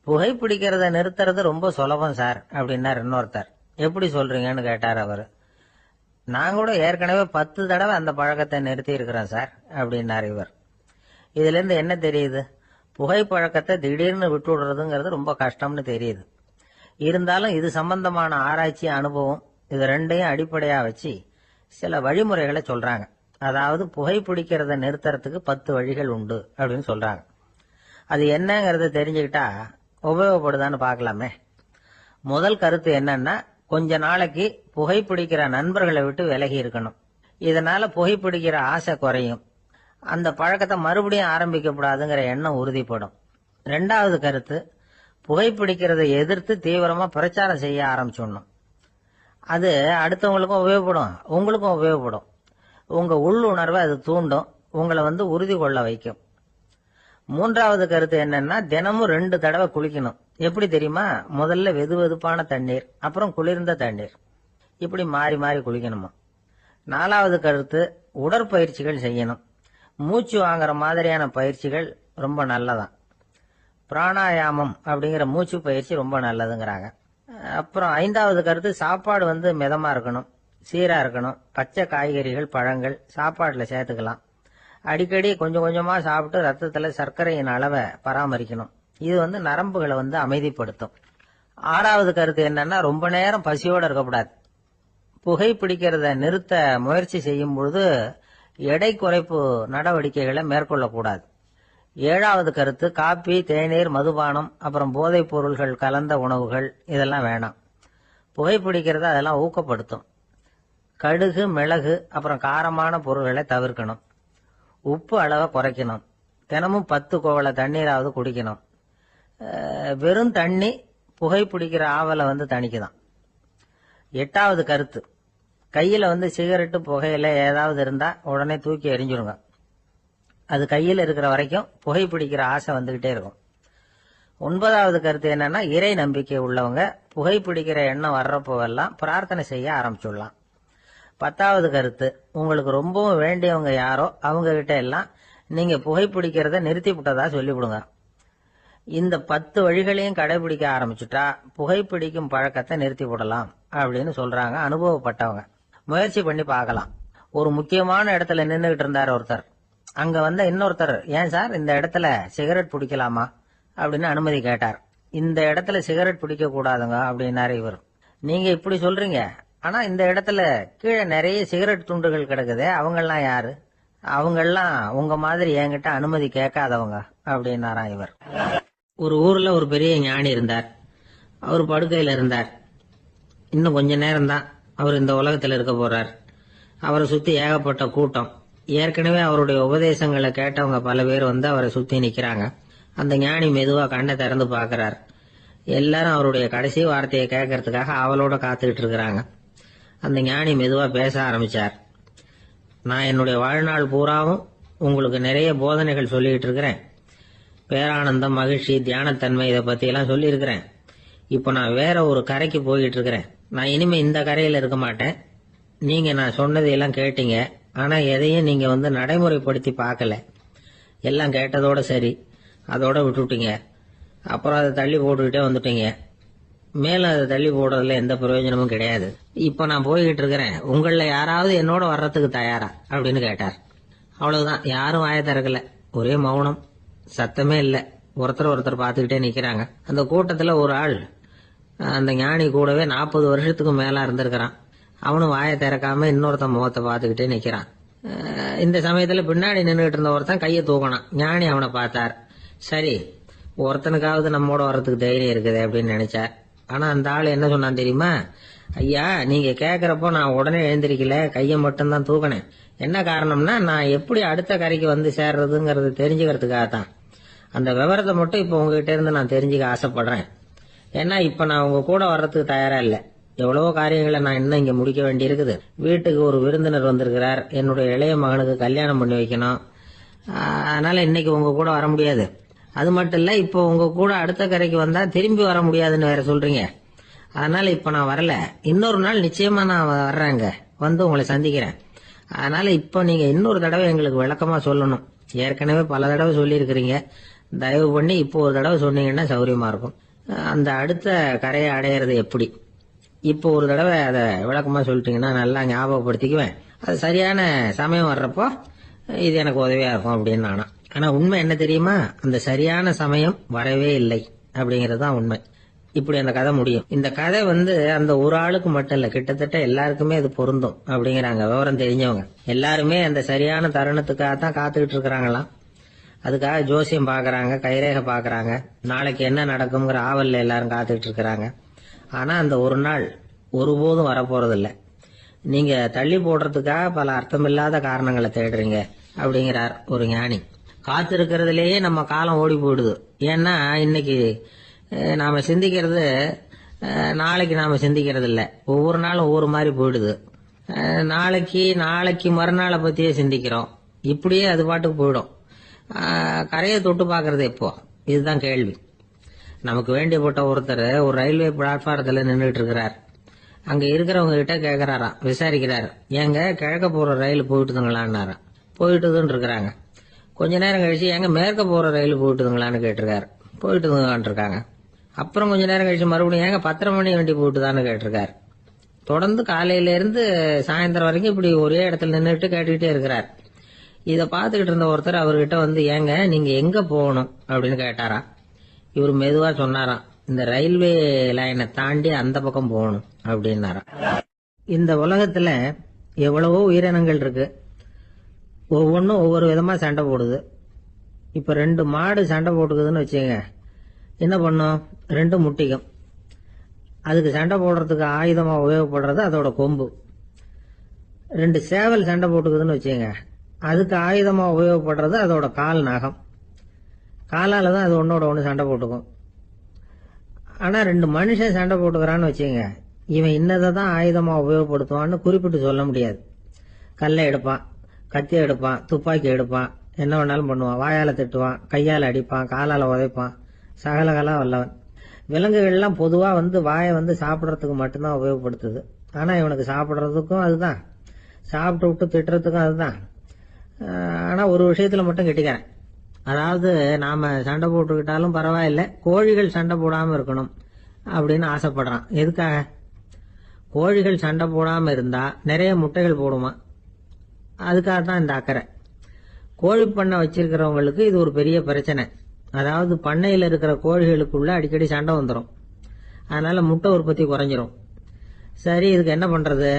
புகைப்பிடிக்கிறத நிறுத்துறது ரொம்ப சுலபம் சார் அப்படின்னார் இன்னொருத்தர். எப்படி சொல்றீங்கன்னு கேட்டார் அவரு. நான் கூட ஏற்கனவே 10 தடவை அந்த பழக்கத்தை நிறுத்தி இருக்கிறேன் சார் அப்படின்னார் இவர். இதுல இருந்து என்ன தெரியுது? புகைப்பழக்கத்தை திடீர்னு விட்டு விடுறதுங்கிறது ரொம்ப கஷ்டம்னு தெரியுது. இருந்தாலும் இது சம்பந்தமான ஆராய்ச்சி, அனுபவம், இது ரெண்டையும் அடிப்படையா வச்சு சில வழிமுறைகளை சொல்றாங்க. அதாவது புகைப்பிடிக்கிறத நிறுத்துறதுக்கு 10 வழிகள் உண்டு அப்படின்னு சொல்றாங்க. அது என்னங்கறத தெரிஞ்சுக்கிட்டா உபயோகப்படுதான்னு பார்க்கலாமே. முதல் கருத்து என்னன்னா, கொஞ்ச நாளைக்கு புகைப்பிடிக்கிற நண்பர்களை விட்டு விலகி இருக்கணும். இதனால புகைப்பிடிக்கிற ஆசை குறையும், அந்த பழக்கத்தை மறுபடியும் ஆரம்பிக்கப்படாதுங்கிற எண்ணம் உறுதிப்படும். 2வது கருத்து, புகைப்பிடிக்கிறதை எதிர்த்து தீவிரமா பிரச்சாரம் செய்ய ஆரம்பிச்சிடணும். அது அடுத்தவங்களுக்கும் உபயோகப்படும், உங்களுக்கும் உபயோகப்படும். உங்க உள்ளுணர்வை அது தூண்டும், உங்களை உறுதி கொள்ள வைக்கும். 3வது கருத்து என்னன்னா, தினமும் 2 தடவை குளிக்கணும். எப்படி தெரியுமா? முதல்ல வெதுவெதுப்பான தண்ணீர், அப்புறம் குளிர்ந்த தண்ணீர், இப்படி மாறி மாறி குளிக்கணுமா. 4வது கருத்து, உடற்பயிற்சிகள் செய்யணும். மூச்சு வாங்குற மாதிரியான பயிற்சிகள் ரொம்ப நல்லதான். பிராணாயாமம் அப்படிங்கிற மூச்சு பயிற்சி ரொம்ப நல்லதுங்கிறாங்க. அப்புறம் 5வது கருத்து, சாப்பாடு மிதமா இருக்கணும், சீரா இருக்கணும். பச்சை காய்கறிகள், பழங்கள் சாப்பாட்டுல சேர்த்துக்கலாம். அடிக்கடி கொஞ்சம் கொஞ்சமா சாப்பிட்டு ரத்தத்துல சர்க்கரையின் அளவை பராமரிக்கணும். இது நரம்புகளை அமைதிப்படுத்தும். 6வது கருத்து என்னன்னா, ரொம்ப நேரம் பசியோட இருக்கக்கூடாது. புகைப்பிடிக்கிறத நிறுத்த முயற்சி செய்யும் பொழுது எடை குறைப்பு நடவடிக்கைகளை மேற்கொள்ளக்கூடாது. 7வது கருத்து, காப்பி, தேநீர், மதுபானம், அப்புறம் போதைப் பொருள்கள் கலந்த உணவுகள் இதெல்லாம் வேணாம். புகைப்பிடிக்கிறத அதெல்லாம் ஊக்கப்படுத்தும். கடுகு, மிளகு, அப்புறம் காரமான பொருள்களை தவிர்க்கணும். உப்பு அளவை குறைக்கணும். தினமும் 10 குவளை தண்ணீராவது குடிக்கணும். வெறும் தண்ணி புகைப்பிடிக்கிற ஆவலை தணிக்குதான். 8வது கருத்து, கையில சிகரெட்டு, புகையில ஏதாவது இருந்தா உடனே தூக்கி எறிஞ்சிருங்க. அது கையில் இருக்கிற வரைக்கும் புகைப்பிடிக்கிற ஆசை வந்துகிட்டே இருக்கும். 9வது கருத்து என்னன்னா, இறை நம்பிக்கை உள்ளவங்க புகைப்பிடிக்கிற எண்ணம் வர்றப்போவெல்லாம் பிரார்த்தனை செய்ய ஆரம்பிச்சுடலாம். 10வது கருத்து, உங்களுக்கு ரொம்பவும் வேண்டியவங்க யாரோ அவங்க கிட்ட எல்லாம் நீங்க புகைப்பிடிக்கிறத நிறுத்தி விட்டதா சொல்லிவிடுங்க. இந்த 10 வழிகளையும் கடைபிடிக்க ஆரம்பிச்சுட்டா புகைப்பிடிக்கும் பழக்கத்தை நிறுத்தி விடலாம் அப்படின்னு சொல்றாங்க அனுபவப்பட்டவங்க. முயற்சி பண்ணி பார்க்கலாம். ஒரு முக்கியமான இடத்துல நின்றுகிட்டு இருந்தார் ஒருத்தர். அங்க இன்னொருத்தர், ஏன் சார் இந்த இடத்துல சிகரெட் பிடிக்கலாமா அப்படின்னு அனுமதி கேட்டார். இந்த இடத்துல சிகரெட் பிடிக்க கூடாதுங்க அப்படின்னாரு இவர். நீங்க இப்படி சொல்றீங்க, ஆனா இந்த இடத்துல கீழே நிறைய சிகரெட் துண்டுகள் கிடக்குதே, அவங்கெல்லாம் யாரு? அவங்கெல்லாம் உங்க மாதிரி என்கிட்ட அனுமதி கேட்காதவங்க அப்படின்னாராம் இவர். ஒரு ஊர்ல ஒரு பெரிய ஞானி இருந்தார். அவர் படுக்கையில இருந்தார். இன்னும் கொஞ்ச நேரம் தான் அவர் இந்த உலகத்துல இருக்க போறார். அவரை சுத்தி ஏகப்பட்ட கூட்டம். ஏற்கனவே அவருடைய உபதேசங்களை கேட்டவங்க பல பேர் அவரை சுத்தி நிக்கிறாங்க. அந்த ஞானி மெதுவா கண்ணை திறந்து பாக்குறார். எல்லாரும் அவருடைய கடைசி வார்த்தையை கேட்கறதுக்காக அவளோட காத்துக்கிட்டு இருக்கிறாங்க. அந்த ஞானி மெதுவா பேச ஆரம்பிச்சார். நான் என்னுடைய வாழ்நாள் பூராவும் உங்களுக்கு நிறைய போதனைகள் சொல்லிட்டு இருக்கிறேன். பேரானந்தம், மகிழ்ச்சி, தியானத்தன்மை இதை பத்தி எல்லாம் சொல்லி இருக்கிறேன். இப்ப நான் வேற ஒரு கரைக்கு போயிட்டு இருக்கிறேன். நான் இனிமே இந்த கரையில இருக்க மாட்டேன். நீங்க நான் சொன்னதையெல்லாம் கேட்டீங்க, ஆனா எதையும் நீங்க நடைமுறைப்படுத்தி பார்க்கல. எல்லாம் கேட்டதோட சரி, அதோட விட்டுட்டீங்க. அப்புறம் அதை தள்ளி போட்டுக்கிட்டே வந்துட்டீங்க. மேலும் அதை தள்ளி போடுறதுல எந்த பிரயோஜனமும் கிடையாது. இப்ப நான் போய்கிட்டு இருக்கிறேன். உங்கள யாராவது என்னோட வர்றதுக்கு தயாரா அப்படின்னு கேட்டார். அவ்வளவுதான், யாரும் வாய திறக்கல. ஒரே மௌனம், சத்தமே இல்ல. ஒருத்தர் பார்த்துக்கிட்டே நிக்கிறாங்க. அந்த கூட்டத்துல ஒரு ஆள் அந்த ஞானி கூடவே 40 வருஷத்துக்கு மேல இருந்திருக்கிறான். அவனும் வாயை திறக்காம இன்னொருத்தன் முகத்தை பார்த்துக்கிட்டே நிக்கிறான். இந்த சமயத்துல பின்னாடி நின்றுகிட்டு இருந்த ஒருத்தன் கையை தூக்கினான். ஞானி அவனை பார்த்தார். சரி, ஒருத்தனுக்காவது நம்மோட வர்றதுக்கு தைரியம் இருக்குது அப்படின்னு நினைச்சார். ஆனா அந்த ஆள் என்ன சொன்னான் தெரியுமா? ஐயா, நீங்க கேக்குறப்போ நான் உடனே எழுந்திருக்கல, கையை மட்டும்தான் தூக்கினேன். என்ன காரணம்னா, நான் எப்படி அடுத்த கரைக்கு சேர்றதுங்கிறது தெரிஞ்சுக்கிறதுக்காக தான். அந்த விவரத்தை மட்டும் இப்ப உங்ககிட்ட இருந்து நான் தெரிஞ்சுக்க ஆசைப்படுறேன். ஏன்னா இப்ப நான் உங்க கூட வர்றதுக்கு தயாரா இல்ல. எவ்வளவோ காரியங்களை நான் இன்னும் இங்க முடிக்க வேண்டி இருக்குது. வீட்டுக்கு ஒரு விருந்தினர் வந்திருக்கிறார். என்னுடைய இளைய மகனுக்கு கல்யாணம் பண்ணி வைக்கணும். அதனால இன்னைக்கு உங்க கூட வர முடியாது. அது மட்டும் இல்ல, இப்போ உங்க கூட அடுத்த கரைக்கு வந்தா திரும்பி வர முடியாதுன்னு வேற சொல்றீங்க. அதனால இப்ப நான் வரல. இன்னொரு நாள் நிச்சயமா நான் வர்றேங்க, உங்களை சந்திக்கிறேன். அதனால இப்ப நீங்க இன்னொரு தடவை எங்களுக்கு விளக்கமா சொல்லணும். ஏற்கனவே பல தடவை சொல்லி இருக்கிறீங்க. தயவு பண்ணி இப்போ ஒரு தடவை சொன்னீங்கன்னா சௌரியமா இருக்கும். அந்த அடுத்த கரையை அடையிறது எப்படி? இப்போ ஒரு தடவை அதை விளக்கமா சொல்லிட்டீங்கன்னா நல்லா ஞாபகப்படுத்திக்குவேன். அது சரியான சமயம் வர்றப்போ இது எனக்கு உதவியா இருக்கும் அப்படின்னு நானா. ஆனா உண்மை என்ன தெரியுமா? அந்த சரியான சமயம் வரவே இல்லை அப்படிங்கறது தான் உண்மை. இப்படி அந்த கதை முடியும். இந்த கதை அந்த ஒரு ஆளுக்கு மட்டும் இல்ல, கிட்டத்தட்ட எல்லாருக்குமே இது பொருந்தும் அப்படிங்கிறாங்க விவரம் தெரிஞ்சவங்க. எல்லாருமே அந்த சரியான தருணத்துக்காக தான் காத்துக்கிட்டு இருக்கிறாங்களாம். அதுக்காக ஜோசியம் பாக்குறாங்க, கைரேகை பாக்குறாங்க. நாளைக்கு என்ன நடக்கும்ங்கிற ஆவல்ல எல்லாரும் காத்துக்கிட்டு இருக்கிறாங்க. ஆனா அந்த ஒரு நாள் ஒருபோதும் வரப்போறது இல்ல. நீங்க தள்ளி போடுறதுக்காக பல அர்த்தமில்லாத காரணங்களை தேடுறீங்க அப்படிங்கிறார் ஒரு ஞானி. காத்திருக்கிறதுலேயே நம்ம காலம் ஓடி போயிடுது. ஏன்னா இன்னைக்கு நாம சிந்திக்கிறது நாளைக்கு நாம சிந்திக்கிறது இல்ல. ஒவ்வொரு நாளும் ஒவ்வொரு மாதிரி போயிடுது. நாளைக்கு மறுநாளை பத்தியே சிந்திக்கிறோம். இப்படியே அது பாட்டுக்கு போயிடும். கரையை தொட்டு பாக்குறது எப்போ? இதுதான் கேள்வி. நமக்கு வேண்டியப்பட்ட ஒருத்தர் ஒரு ரயில்வே பிளாட்பாரத்துல நின்றுட்டு இருக்கிறார். அங்க இருக்கிறவங்க கிட்ட கேக்குறாராம், விசாரிக்கிறாரு. ஏங்க கிழக்க போற ரயில் போயிட்டுதுங்களான்னாராம். போயிட்டுதுன்னு இருக்கிறாங்க. கொஞ்ச நேரம் கழிச்சு எங்க மேற்க போற ரயில் போயிட்டுதுங்களான்னு கேட்டிருக்காரு. போயிட்டுதுங்களான் இருக்காங்க. அப்புறம் கொஞ்ச நேரம் கழிச்சு மறுபடியும் ஏங்க 10:30 மணி வண்டி போயிட்டுதான்னு கேட்டிருக்காரு. தொடர்ந்து காலையில இருந்து சாயந்தரம் வரைக்கும் இப்படி ஒரே இடத்துல நின்றுட்டு கேட்டுக்கிட்டே இருக்கிறார். இதை பார்த்துக்கிட்டு இருந்த ஒருத்தர் அவர்கிட்ட வந்து, ஏங்க நீங்க எங்க போகணும் அப்படின்னு கேட்டாராம். இவர் மெதுவா சொன்னாராம், இந்த ரயில்வே லைனை தாண்டி அந்த பக்கம் போகணும் அப்படின்னாராம். இந்த உலகத்துல எவ்வளவோ உயிரினங்கள் இருக்கு, ஒவ்வொன்றும் ஒவ்வொரு விதமா சண்டை போடுது. இப்ப 2 மாடு சண்டை போட்டுக்குதுன்னு வச்சுங்க, என்ன பண்ணும்? 2 முட்டிக்கும். அதுக்கு சண்டை போடுறதுக்கு ஆயுதமா உபயோகப்படுறது அதோட கொம்பு. 2 சேவல் சண்டை போட்டுக்குதுன்னு வச்சுங்க, அதுக்கு ஆயுதமா உபயோகப்படுறது அதோட கால் நகம். காலால தான் அது ஒன்னோட ஒன்று சண்டை போட்டுக்கும். ஆனா 2 மனுஷன் சண்டை போட்டுக்கிறான்னு வச்சுங்க, இவன் இன்னதை தான் ஆயுதமா உபயோகப்படுத்துவான்னு குறிப்பிட்டு சொல்ல முடியாது. கல்லை எடுப்பான், கத்தி எடுப்பான், துப்பாக்கி எடுப்பான், என்ன வேணாலும் பண்ணுவான். வாயால திட்டுவான், கையால அடிப்பான், காலால உதைப்பான், சகலகலா வல்லவன். விலங்குகள்லாம் பொதுவா வாயை சாப்பிடறதுக்கு மட்டும்தான் உபயோகப்படுத்துது. ஆனா இவனுக்கு சாப்பிடறதுக்கும் அதுதான், சாப்பிட்டு விட்டு திட்டுறதுக்கும் அதுதான். ஆனா ஒரு விஷயத்துல மட்டும் கெட்டிக்கிறேன். அதாவது நாம சண்டை போட்டுக்கிட்டாலும் பரவாயில்ல, கோழிகள் சண்டை போடாம இருக்கணும் அப்படின்னு ஆசைப்படுறான். எதுக்காக? கோழிகள் சண்டை போடாம இருந்தா நிறைய முட்டைகள் போடுமா, அதுக்காகத்தான் இந்த அக்கறை. கோழி பண்ணை வச்சிருக்கிறவங்களுக்கு இது ஒரு பெரிய பிரச்சனை. அதாவது பண்ணையில் இருக்கிற கோழிகளுக்குள்ள அடிக்கடி சண்டை வந்துடும், அதனால முட்டை உற்பத்தி குறைஞ்சிரும். சரி, இதுக்கு என்ன பண்றது?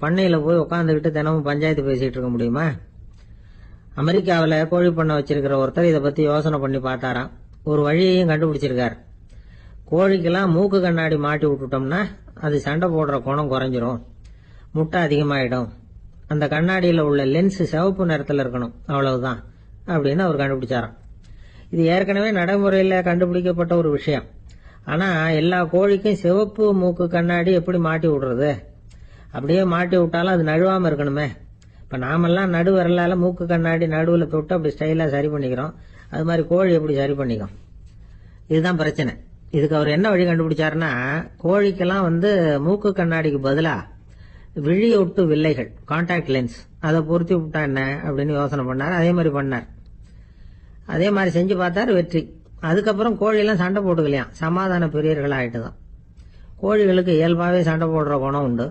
பண்ணையில போய் உட்காந்துக்கிட்டு தினமும் பஞ்சாயத்து பேசிட்டு இருக்க முடியுமா? அமெரிக்காவில் கோழி பண்ணை வச்சிருக்கிற ஒருத்தர் இதை பத்தி யோசனை பண்ணி பார்த்தாராம். ஒரு வழியையும் கண்டுபிடிச்சிருக்காரு. கோழிக்கெல்லாம் மூக்கு கண்ணாடி மாட்டி விட்டுட்டோம்னா அது சண்டை போடுற குணம் குறைஞ்சிரும், முட்டை அதிகமாயிடும். அந்த கண்ணாடியில் உள்ள லென்ஸ் சிவப்பு நிறத்தில் இருக்கணும், அவ்வளவுதான் அப்படின்னு அவர் கண்டுபிடிச்சாராம். இது ஏற்கனவே நடைமுறையில் கண்டுபிடிக்கப்பட்ட ஒரு விஷயம். ஆனா எல்லா கோழிக்கும் சிவப்பு மூக்கு கண்ணாடி எப்படி மாட்டி விடுறது? அப்படியே மாட்டி விட்டாலும் அது நழுவாம இருக்கணுமே. இப்ப நாமெல்லாம் நடு வரலால மூக்கு கண்ணாடி நடுவில் தொட்டு அப்படி ஸ்டைலா சரி பண்ணிக்கிறோம், அது மாதிரி கோழி எப்படி சரி பண்ணிக்கும்? இதுதான் பிரச்சனை. இதுக்கு அவர் என்ன வழி கண்டுபிடிச்சாருன்னா, கோழிக்கெல்லாம் மூக்கு கண்ணாடிக்கு பதிலா விழியொட்டு வில்லைகள், கான்டாக்ட் லென்ஸ், அதை பொருத்தி விட்டா என்ன அப்படின்னு யோசனை பண்ணார். அதே மாதிரி பண்ணார். அதே மாதிரி செஞ்சு பார்த்தாரு, வெற்றி. அதுக்கப்புறம் கோழியெல்லாம் சண்டை போட்டுக்கலையாம், சமாதான பிரியர்கள் ஆயிட்டுதான். கோழிகளுக்கு இயல்பாவே சண்டை போடுற குணம் உண்டு.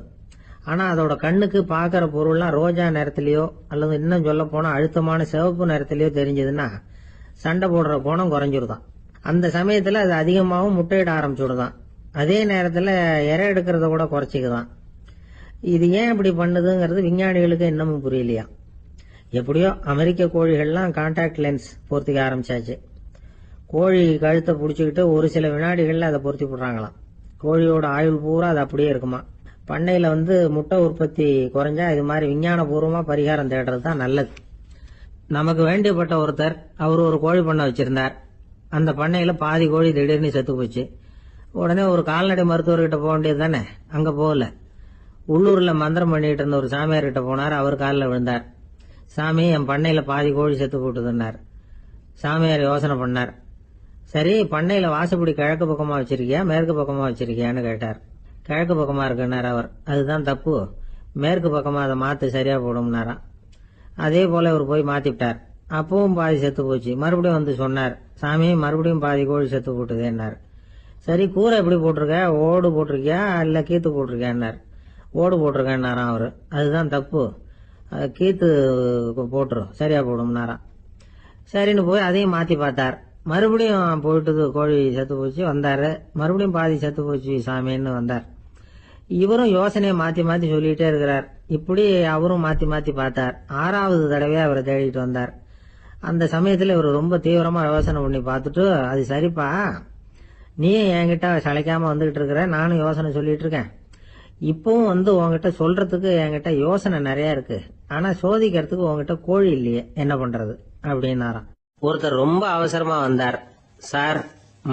ஆனா அதோட கண்ணுக்கு பாக்குற பொருள்லாம் ரோஜா நிறத்திலேயோ அல்லது இன்னும் சொல்ல போனா அழுத்தமான சிவப்பு நிறத்திலேயோ தெரிஞ்சதுன்னா சண்டை போடுற குணம் குறைஞ்சிருதான். அந்த சமயத்துல அது அதிகமாகவும் முட்டையிட ஆரம்பிச்சுடுதான். அதே நேரத்துல இறை எடுக்கிறத கூட குறைச்சிக்குதான். இது ஏன் இப்படி பண்ணுதுங்கிறது விஞ்ஞானிகளுக்கு இன்னமும் புரியலையா. எப்படியோ அமெரிக்க கோழிகள்லாம் கான்டாக்ட் லென்ஸ் பொருத்திக்க ஆரம்பிச்சாச்சு. கோழி கழுத்தை பிடிச்சிக்கிட்டு ஒரு சில வினாடிகள்ல அதை பொருத்தி விடுறாங்களாம். கோழியோட ஆயுள் பூரா அது அப்படியே இருக்குமா. பண்ணையில முட்டை உற்பத்தி குறைஞ்சா இது மாதிரி விஞ்ஞான பூர்வமா பரிகாரம் தேடுறது தான் நல்லது. நமக்கு வேண்டியப்பட்ட ஒருத்தர், அவர் ஒரு கோழி பண்ணை வச்சிருந்தார். அந்த பண்ணையில பாதி கோழி திடீர்னு செத்து போச்சு. உடனே ஒரு கால்நடை மருத்துவர்கிட்ட போக வேண்டியது தானே, அங்க போகல. உள்ளூர்ல மந்திரம் பண்ணிட்டு இருந்த ஒரு சாமியார்கிட்ட போனார். அவர் காலில் விழுந்தார். சாமி, என் பண்ணையில பாதி கோழி செத்து போட்டுதுன்னார். சாமியார் யோசனை பண்ணார். சரி, பண்ணையில வாசப்படி கிழக்கு பக்கமா வச்சிருக்கியா மேற்கு பக்கமா வச்சிருக்கியான்னு கேட்டார். கிழக்கு பக்கமா இருக்குன்னார் அவர். அதுதான் தப்பு, மேற்கு பக்கமா அதை மாத்து சரியா போடும்னாராம். அதே போல அவர் போய் மாத்திவிட்டார். அப்பவும் பாதி செத்து போச்சு. மறுபடியும் சொன்னார், சாமி மறுபடியும் பாதி கோழி செத்து போட்டுதேன்னார். சரி, கூரை எப்படி போட்டிருக்க, ஓடு போட்டிருக்கியா இல்ல கீத்து போட்டிருக்கியான்னார். ஓடு போட்டிருக்கேன்னாராம் அவரு. அதுதான் தப்பு, கீத்து போட்டுரும் சரியா போடும்னாராம். சரின்னு போய் அதையும் மாத்தி பார்த்தார். மறுபடியும் போயிட்டு கோழி செத்து போச்சு. வந்தாரு, மறுபடியும் பாதி செத்து போச்சு சாமின்னு வந்தார். இவரும் யோசனையை மாத்தி மாத்தி சொல்லிட்டே இருக்கிறார். இப்படி அவரும் மாத்தி மாத்தி பார்த்தார். 6வது தடவையா அவரை தேடிட்டு வந்தார். அந்த சமயத்துல இவர் ரொம்ப தீவிரமா யோசனை பண்ணி பார்த்துட்டு, அது சரிப்பா, நீ என்கிட்ட சளைக்காம வந்துகிட்டு இருக்கிற, நானும் யோசனை சொல்லிட்டு இருக்கேன். இப்பவும் உங்ககிட்ட சொல்றதுக்கு என்கிட்ட யோசனை நிறைய இருக்கு, ஆனா சோதிக்கிறதுக்கு உங்ககிட்ட கோழி இல்லையே, என்ன பண்றது அப்படின்னாராம். ஒருத்தர் ரொம்ப அவசரமா வந்தார். சார்,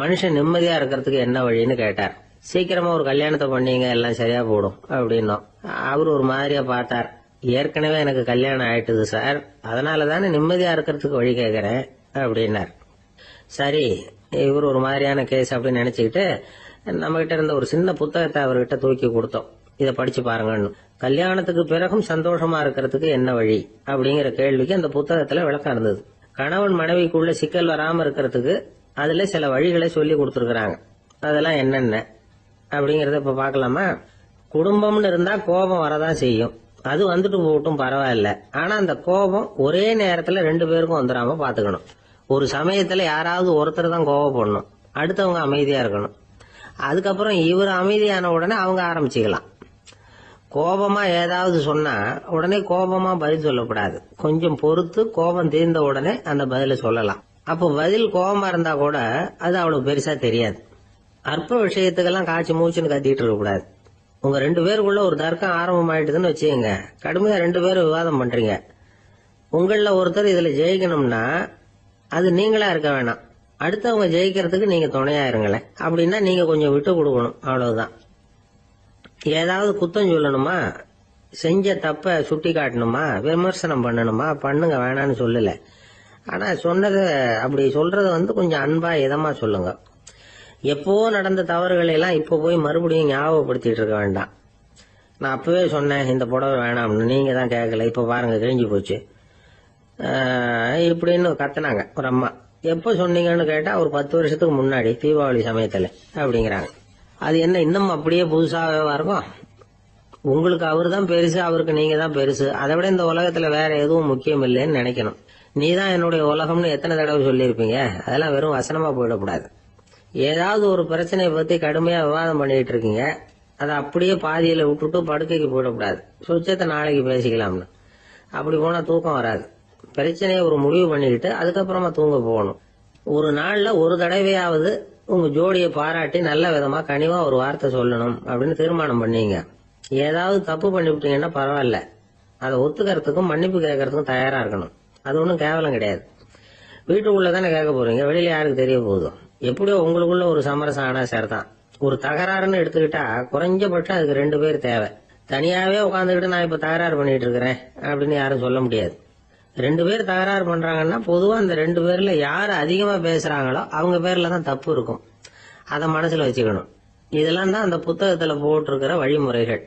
மனுஷன் நிம்மதியா இருக்கிறதுக்கு என்ன வழின்னு கேட்டார். சீக்கிரமா ஒரு கல்யாணத்தை பண்ணீங்க, எல்லாம் சரியா போடும் அப்படின்னோம். அவர் ஒரு மாதிரியா பார்த்தார். ஏற்கனவே எனக்கு கல்யாணம் ஆயிட்டுது சார், அதனாலதானே நிம்மதியா இருக்கிறதுக்கு வழி கேட்கறேன் அப்படின்னார். சரி, இவர் ஒரு மாதிரியான கேஸ் அப்படின்னு நினைச்சுக்கிட்டு நம்ம கிட்ட இருந்த ஒரு சின்ன புத்தகத்தை அவர்கிட்ட தூக்கி கொடுத்தோம். இதை படிச்சு பாருங்கன்னு. கல்யாணத்துக்கு பிறகும் சந்தோஷமா இருக்கிறதுக்கு என்ன வழி அப்படிங்கிற கேள்விக்கு அந்த புத்தகத்துல விளக்கம் இருந்தது. கணவன் மனைவிக்குள்ள சிக்கல் வராம இருக்கிறதுக்கு அதுல சில வழிகளை சொல்லி கொடுத்துருக்காங்க. அதெல்லாம் என்னென்ன அப்படிங்கறத இப்ப பாக்கலாமா? குடும்பம்னு இருந்தா கோபம் வரதான் செய்யும். அது வந்துட்டு போகட்டும், பரவாயில்ல. ஆனா அந்த கோபம் ஒரே நேரத்துல 2 பேருக்கும் வந்துடாம பாத்துக்கணும். ஒரு சமயத்துல யாராவது ஒருத்தர் தான் கோபப்படணும், அடுத்தவங்க அமைதியா இருக்கணும். அதுக்கப்புறம் இவர் அமைதியான உடனே அவங்க ஆரம்பிச்சுக்கலாம். கோபமா ஏதாவது சொன்னா உடனே கோபமா பதில் சொல்லக்கூடாது. கொஞ்சம் பொறுத்து கோபம் தீர்ந்த உடனே அந்த பதில சொல்லலாம். அப்போ பதில் கோபமா இருந்தா கூட அது அவ்வளவு பெருசா தெரியாது. அற்ப விஷயத்துக்கெல்லாம் காய்ச்சி மூச்சுன்னு கத்திட்டு இருக்க கூடாது. உங்க 2 பேருக்குள்ள ஒரு தர்க்கம் ஆரம்பம் ஆயிட்டுதுன்னு வச்சுக்கோங்க. கடுமையா 2 பேரும் விவாதம் பண்றீங்க. உங்கள ஒருத்தர் இதுல ஜெயிக்கணும்னா அது நீங்களா இருக்க வேணாம், அடுத்தவங்க ஜெயிக்கிறதுக்கு நீங்க துணையா இருங்களேன். அப்படின்னா நீங்க கொஞ்சம் விட்டு கொடுக்கணும், அவ்வளவுதான். ஏதாவது குத்தம் சொல்லணுமா, செஞ்ச தப்ப சுட்டி காட்டணுமா, விமர்சனம் பண்ணணுமா, பண்ணுங்க, வேணான்னு சொல்லல. ஆனா சொன்னத அப்படி சொல்றத கொஞ்சம் அன்பா இதமா சொல்லுங்க. எப்போ நடந்த தவறுகளை எல்லாம் இப்ப போய் மறுபடியும் ஞாபகப்படுத்திட்டு இருக்க வேண்டாம். நான் அப்பவே சொன்னேன் இந்த புடவை வேணாம்னு, நீங்க தான் கேட்கல, இப்ப பாருங்க கிழிஞ்சு போச்சு இப்படின்னு கத்துனாங்க ஒரு அம்மா. எப்ப சொன்னீங்கன்னு கேட்டா ஒரு 10 வருஷத்துக்கு முன்னாடி தீபாவளி சமயத்துல அப்படிங்கிறாங்க. அது என்ன இன்னும் அப்படியே புதுசாகவா இருக்கும்? உங்களுக்கு அவரு தான் பெருசு, அவருக்கு நீங்க தான் பெருசு. அதை விட இந்த உலகத்துல வேற எதுவும் முக்கியம் இல்லைன்னு நினைக்கணும். நீ தான் என்னுடைய உலகம்னு எத்தனை தடவை சொல்லியிருப்பீங்க? அதெல்லாம் வெறும் வசனமா போயிடக்கூடாது. ஏதாவது ஒரு பிரச்சனையை பத்தி கடுமையா விவாதம் பண்ணிட்டு இருக்கீங்க, அதை அப்படியே பாதியில விட்டுட்டு படுக்கைக்கு போயிடக்கூடாது. சுச்சத்தை நாளைக்கு பேசிக்கலாம்னு. அப்படி போனா தூக்கம் வராது. பிரச்சனையை ஒரு முடிவு பண்ணிக்கிட்டு அதுக்கப்புறமா தூங்க போகணும். ஒரு நாள்ல ஒரு தடவையாவது உங்க ஜோடியை பாராட்டி நல்ல விதமா கனிவா ஒரு வார்த்தை சொல்லணும் அப்படின்னு தீர்மானம் பண்ணீங்க. ஏதாவது தப்பு பண்ணிவிட்டீங்கன்னா பரவாயில்ல, அதை ஒத்துக்கிறதுக்கும் மன்னிப்பு கேட்கறதுக்கும் தயாரா இருக்கணும். அது ஒன்றும் கேவலம் கிடையாது. வீட்டுக்குள்ளதானே கேட்க போறீங்க, வெளியில யாருக்கு தெரிய போகுதோ? எப்படியோ உங்களுக்குள்ள ஒரு சமரசம் ஆனா சரிதான். ஒரு தகராறுன்னு எடுத்துக்கிட்டா குறைஞ்சபட்சம் அதுக்கு 2 பேர் தேவை. தனியாவே உட்காந்துக்கிட்டு நான் இப்ப தகராறு பண்ணிட்டு இருக்கிறேன் அப்படின்னு யாரும் சொல்ல முடியாது. 2 பேர் தகராறு பண்றாங்கன்னா பொதுவா அந்த 2 பேர்ல யாரு அதிகமா பேசுறாங்களோ அவங்க பேர்ல தான் தப்பு இருக்கும். அதை மனசுல வச்சுக்கணும். இதெல்லாம் தான் அந்த புத்தகத்துல போட்டிருக்கிற வழிமுறைகள்.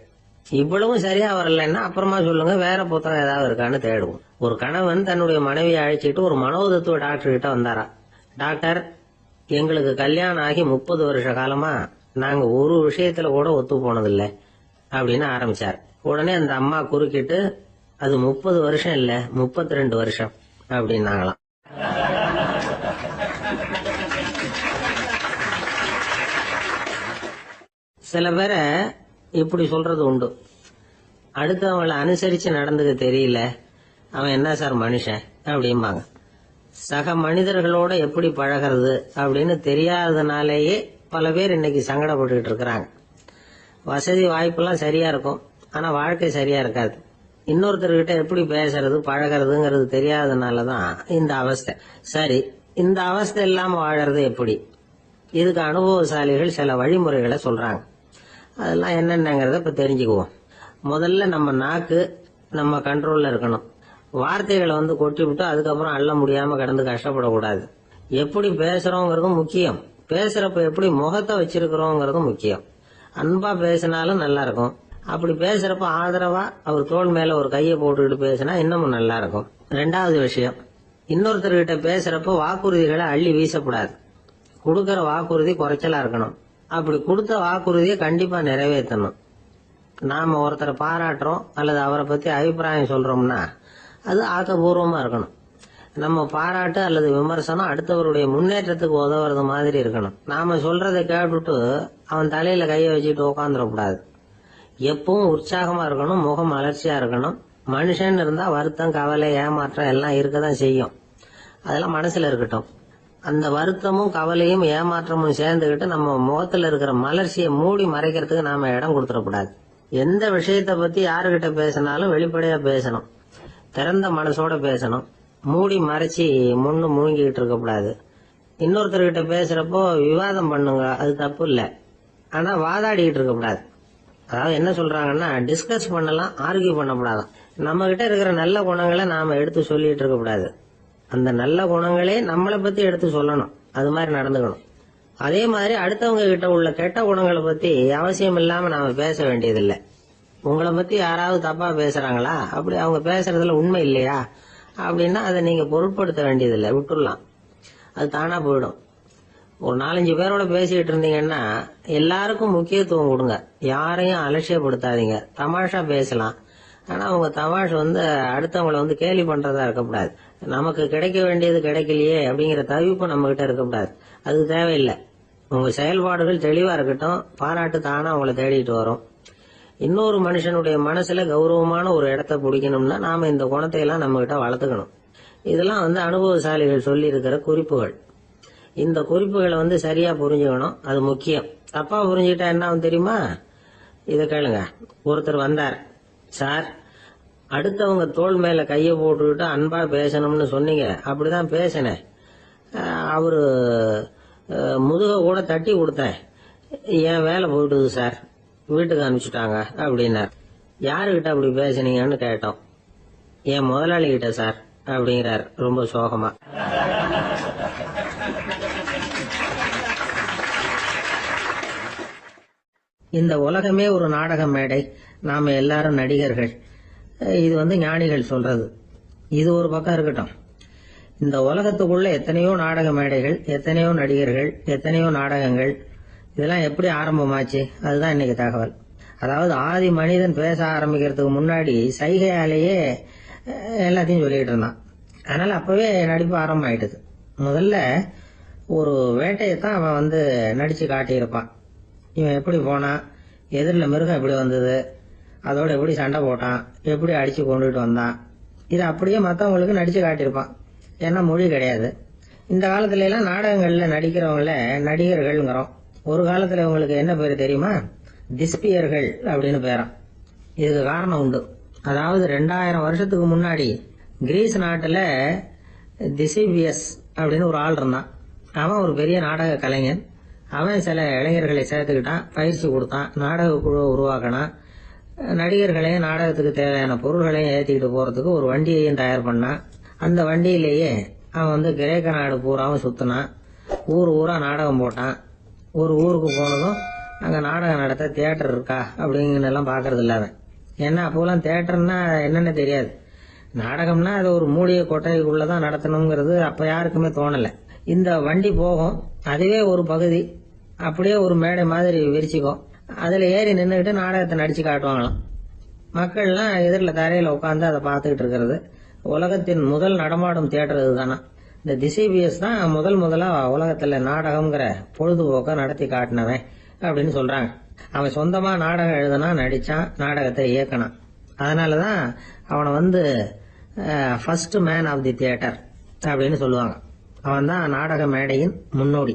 இவ்வளவும் சரியா வரலன்னா அப்புறமா சொல்லுங்க, வேற புத்தகம் ஏதாவது இருக்கான்னு தேடுவோம். ஒரு கணவன் தன்னுடைய மனைவியை அழைச்சிட்டு ஒரு மனோதத்துவ டாக்டர் கிட்ட வந்தாரா. டாக்டர், எங்களுக்கு கல்யாணம் ஆகி 30 வருஷ காலமா நாங்க ஒரு விஷயத்துல கூட ஒத்து போனதில்லை அப்படின்னு ஆரம்பிச்சார். உடனே அந்த அம்மா குறுக்கிட்டு, அது 30 வருஷம் இல்ல 32 வருஷம் அப்படின்னாங்களாம். சில பேரை இப்படி சொல்றது உண்டு. அடுத்தவங்களை அனுசரிச்சு நடந்துக்க தெரியல, அவன் என்ன சார் மனுஷன் அப்படிம்பாங்க. சக மனிதர்களோட எப்படி பழகிறது அப்படின்னு தெரியாததுனாலேயே பல பேர் இன்னைக்கு சங்கடப்பட்டுக்கிட்டு இருக்கிறாங்க. வசதி வாய்ப்பெல்லாம் சரியா இருக்கும், ஆனா வாழ்க்கை சரியா இருக்காது. இன்னொருத்தர்கிட்ட எப்படி பேசுறது பழகிறதுங்கிறது தெரியாததுனாலதான் இந்த அவஸ்தை. சரி, இந்த அவஸ்தை இல்லாம வாழறது எப்படி? இதுக்கு அனுபவசாலிகள் சில வழிமுறைகளை சொல்றாங்க. அதெல்லாம் என்னென்னங்கிறத இப்ப தெரிஞ்சுக்குவோம். முதல்ல நம்ம நாக்கு நம்ம கண்ட்ரோல்ல இருக்கணும். வார்த்தைகளை கொட்டி விட்டு அதுக்கப்புறம் அள்ள முடியாம கிடந்து கஷ்டப்படக்கூடாது. எப்படி பேசுறோங்கிறதும் முக்கியம், பேசுறப்ப எப்படி முகத்தை வச்சிருக்கிறோங்கிறதும் முக்கியம். அன்பா பேசினாலும் நல்லா இருக்கும். அப்படி பேசுறப்ப ஆதரவா அவர் தோள் மேல ஒரு கையை போட்டுக்கிட்டு பேசினா இன்னமும் நல்லா இருக்கும். 2வது விஷயம், இன்னொருத்தர்கிட்ட பேசுறப்ப வாக்குறுதிகளை அள்ளி வீசக்கூடாது. கொடுக்கற வாக்குறுதி குறைச்சலா இருக்கணும். அப்படி கொடுத்த வாக்குறுதியை கண்டிப்பா நிறைவேற்றணும். நாம ஒருத்தரை பாராட்டுறோம் அல்லது அவரை பத்தி அபிப்பிராயம் சொல்றோம்னா அது ஆக்கப்பூர்வமா இருக்கணும். நம்ம பாராட்டு அல்லது விமர்சனம் அடுத்தவருடைய முன்னேற்றத்துக்கு உதவுறது மாதிரி இருக்கணும். நாம சொல்றதை கேட்டுட்டு அவன் தலையில கையை வச்சுட்டு உட்காந்துடக்கூடாது. எப்பவும் உற்சாகமா இருக்கணும், முகம் அலர்ச்சியா இருக்கணும். மனுஷன் இருந்தா வருத்தம், கவலை, ஏமாற்றம் எல்லாம் இருக்கதான் செய்யும். அதெல்லாம் மனசுல இருக்கட்டும். அந்த வருத்தமும் கவலையும் ஏமாற்றமும் சேர்ந்துகிட்டு நம்ம முகத்துல இருக்கிற மலர்ச்சியை மூடி மறைக்கிறதுக்கு நாம இடம் கொடுத்துடக்கூடாது. எந்த விஷயத்த பத்தி யாருகிட்ட பேசினாலும் வெளிப்படையா பேசணும், திறந்த மனசோட பேசணும். மூடி மறைச்சி முன்னு முழுங்கிட்டு இருக்க கூடாது. இன்னொருத்தர்கிட்ட பேசுறப்போ விவாதம் பண்ணுங்க, அது தப்பு இல்ல. ஆனா வாதாடிட்டு இருக்க கூடாது. அதாவது என்ன சொல்றாங்கன்னா, டிஸ்கஸ் பண்ணலாம், ஆர்கியூ பண்ணக்கூடாதான். நம்ம கிட்ட இருக்கிற நல்ல குணங்களை நாம எடுத்து சொல்லிட்டு இருக்க கூடாது. அந்த நல்ல குணங்களே நம்மளை பத்தி எடுத்து சொல்லணும். அது மாதிரி நடந்துக்கணும். அதே மாதிரி அடுத்தவங்க கிட்ட உள்ள கெட்ட குணங்களை பத்தி அவசியம் இல்லாம நாம பேச வேண்டியதில்லை. உங்களை பத்தி யாராவது தப்பா பேசுறாங்களா, அப்படி அவங்க பேசுறதுல உண்மை இல்லையா, அப்படின்னா அதை நீங்க பொருட்படுத்த வேண்டியதில்லை, விட்டுடலாம், அது தானா போயிடும். ஒரு 4-5 பேரோட பேசிக்கிட்டு இருந்தீங்கன்னா எல்லாருக்கும் முக்கியத்துவம் கொடுங்க, யாரையும் அலட்சியப்படுத்தாதீங்க. தமாஷா பேசலாம், ஆனா உங்க தமாஷ் அடுத்தவங்களை கேலி பண்றதா இருக்கக்கூடாது. நமக்கு கிடைக்க வேண்டியது கிடைக்கலையே அப்படிங்கிற தவிப்பு நம்ம கிட்ட இருக்கக்கூடாது, அது தேவையில்லை. உங்க செயல்பாடுகள் தெளிவா இருக்கட்டும், பாராட்டு தானா உங்களை தேடிட்டு வரும். இன்னொரு மனுஷனுடைய மனசுல கௌரவமான ஒரு இடத்த பிடிக்கணும்னா நாம இந்த குணத்தை எல்லாம் நம்ம கிட்ட வளர்த்துக்கணும். இதெல்லாம் அனுபவசாலிகள் சொல்லி இருக்கிற குறிப்புகள். இந்த குறிப்புகளை சரியா புரிஞ்சுக்கணும், அது முக்கியம். தப்பா புரிஞ்சுக்கிட்டா என்ன ஆகும் தெரியுமா? இத கேளுங்க. ஒருத்தர் வந்தார், சார் அடுத்தவங்க தோள் மேல கைய போட்டுக்கிட்டு அன்பா பேசணும்னு சொன்னீங்க, அப்படிதான் பேசினேன். அவரு முதுக கூட தட்டி கொடுத்தேன், என் வேலை போயிட்டுது சார், வீட்டுக்கு அனுப்பிச்சுட்டாங்க அப்படின்னார். யாருகிட்ட அப்படி பேசுனீங்கன்னு கேட்டோம். என் முதலாளி கிட்ட சார் அப்படிங்கிறார் ரொம்ப சோகமா. இந்த உலகமே ஒரு நாடக மேடை, நாம எல்லாரும் நடிகர்கள். இது ஞானிகள் சொல்றது. இது ஒரு பக்கம் இருக்கட்டும். இந்த உலகத்துக்குள்ள எத்தனையோ நாடக மேடைகள், எத்தனையோ நடிகர்கள், எத்தனையோ நாடகங்கள், இதெல்லாம் எப்படி ஆரம்பமாச்சு? அதுதான் இன்னைக்கு தகவல். அதாவது ஆதி மனிதன் பேச ஆரம்பிக்கிறதுக்கு முன்னாடி சைகையாலேயே எல்லாத்தையும் சொல்லிட்டு இருந்தான். அதனால அப்பவே நடிப்பு ஆரம்பமாயிட்டுது. முதல்ல ஒரு வேட்டையத்தான் அவன் நடிச்சு காட்டியிருப்பான். இவன் எப்படி போனான், எதிரில் மிருகம் எப்படி வந்தது, அதோட எப்படி சண்டை போட்டான், எப்படி அடிச்சு கொண்டுட்டு வந்தான், இது அப்படியே மற்றவங்களுக்கு நடிச்சு காட்டியிருப்பான். ஏன்னா மொழி கிடையாது. இந்த காலத்துல எல்லாம் நாடகங்கள்ல நடிக்கிறவங்கள நடிகர்கள்ங்கிறோம். ஒரு காலத்துல உங்களுக்கு என்ன பேரு தெரியுமா? திஸ்பியர்கள் அப்படின்னு பேராம். இதுக்கு காரணம் உண்டு. அதாவது 2000 வருஷத்துக்கு முன்னாடி கிரீஸ் நாட்டுல திசிபியஸ் அப்படின்னு ஒரு ஆள் இருந்தான். அவன் ஒரு பெரிய நாடக கலைஞன். அவன் சில இளைஞர்களை சேர்த்துக்கிட்டான், பயிற்சி கொடுத்தான், நாடக குழுவை உருவாக்கினான். நடிகர்களையும் நாடகத்துக்கு தேவையான பொருள்களையும் ஏற்றிக்கிட்டு போறதுக்கு ஒரு வண்டியையும் தயார் பண்ணான். அந்த வண்டியிலேயே அவன் கிரேக்க நாடு பூராவும் சுத்தினான். ஊர் ஊரா நாடகம் போட்டான். ஒரு ஊருக்கு போனதும் அங்க நாடகம் நடத்த தியேட்டர் இருக்கா அப்படிங்கன்னு எல்லாம் பாக்குறது இல்ல அவன். ஏன்னா அப்போலாம் தியேட்டர்னா என்னன்னு தெரியாது. நாடகம்னா அது ஒரு மூடிய கொட்டைக்குள்ளதான் நடத்தணுங்கிறது அப்ப யாருக்குமே தோணல. இந்த வண்டி போகும், அதுவே ஒரு பகுதி அப்படியே ஒரு மேடை மாதிரி விரிச்சுக்கும். அதுல ஏறி நின்றுகிட்டு நாடகத்தை நடிச்சு காட்டுவாங்களாம். மக்கள்லாம் எதிரில் தரையில உட்காந்து அதை பார்த்துக்கிட்டு இருக்கிறது. உலகத்தின் முதல் நடமாடும் தியேட்டர் இதுதானா. இந்த திசிபியஸ் தான் முதலா உலகத்துல நாடகம்ங்கிற பொழுதுபோக்க நடத்தி காட்டினவன் அப்படின்னு சொல்றாங்க. அவன் சொந்தமா நாடகம் எழுதுனா, நடிச்சான், நாடகத்தை இயக்கினான். அதனாலதான் அவனை first man of the theatre அப்படின்னு சொல்லுவாங்க. அவன் தான் நாடக மேடையின் முன்னோடி.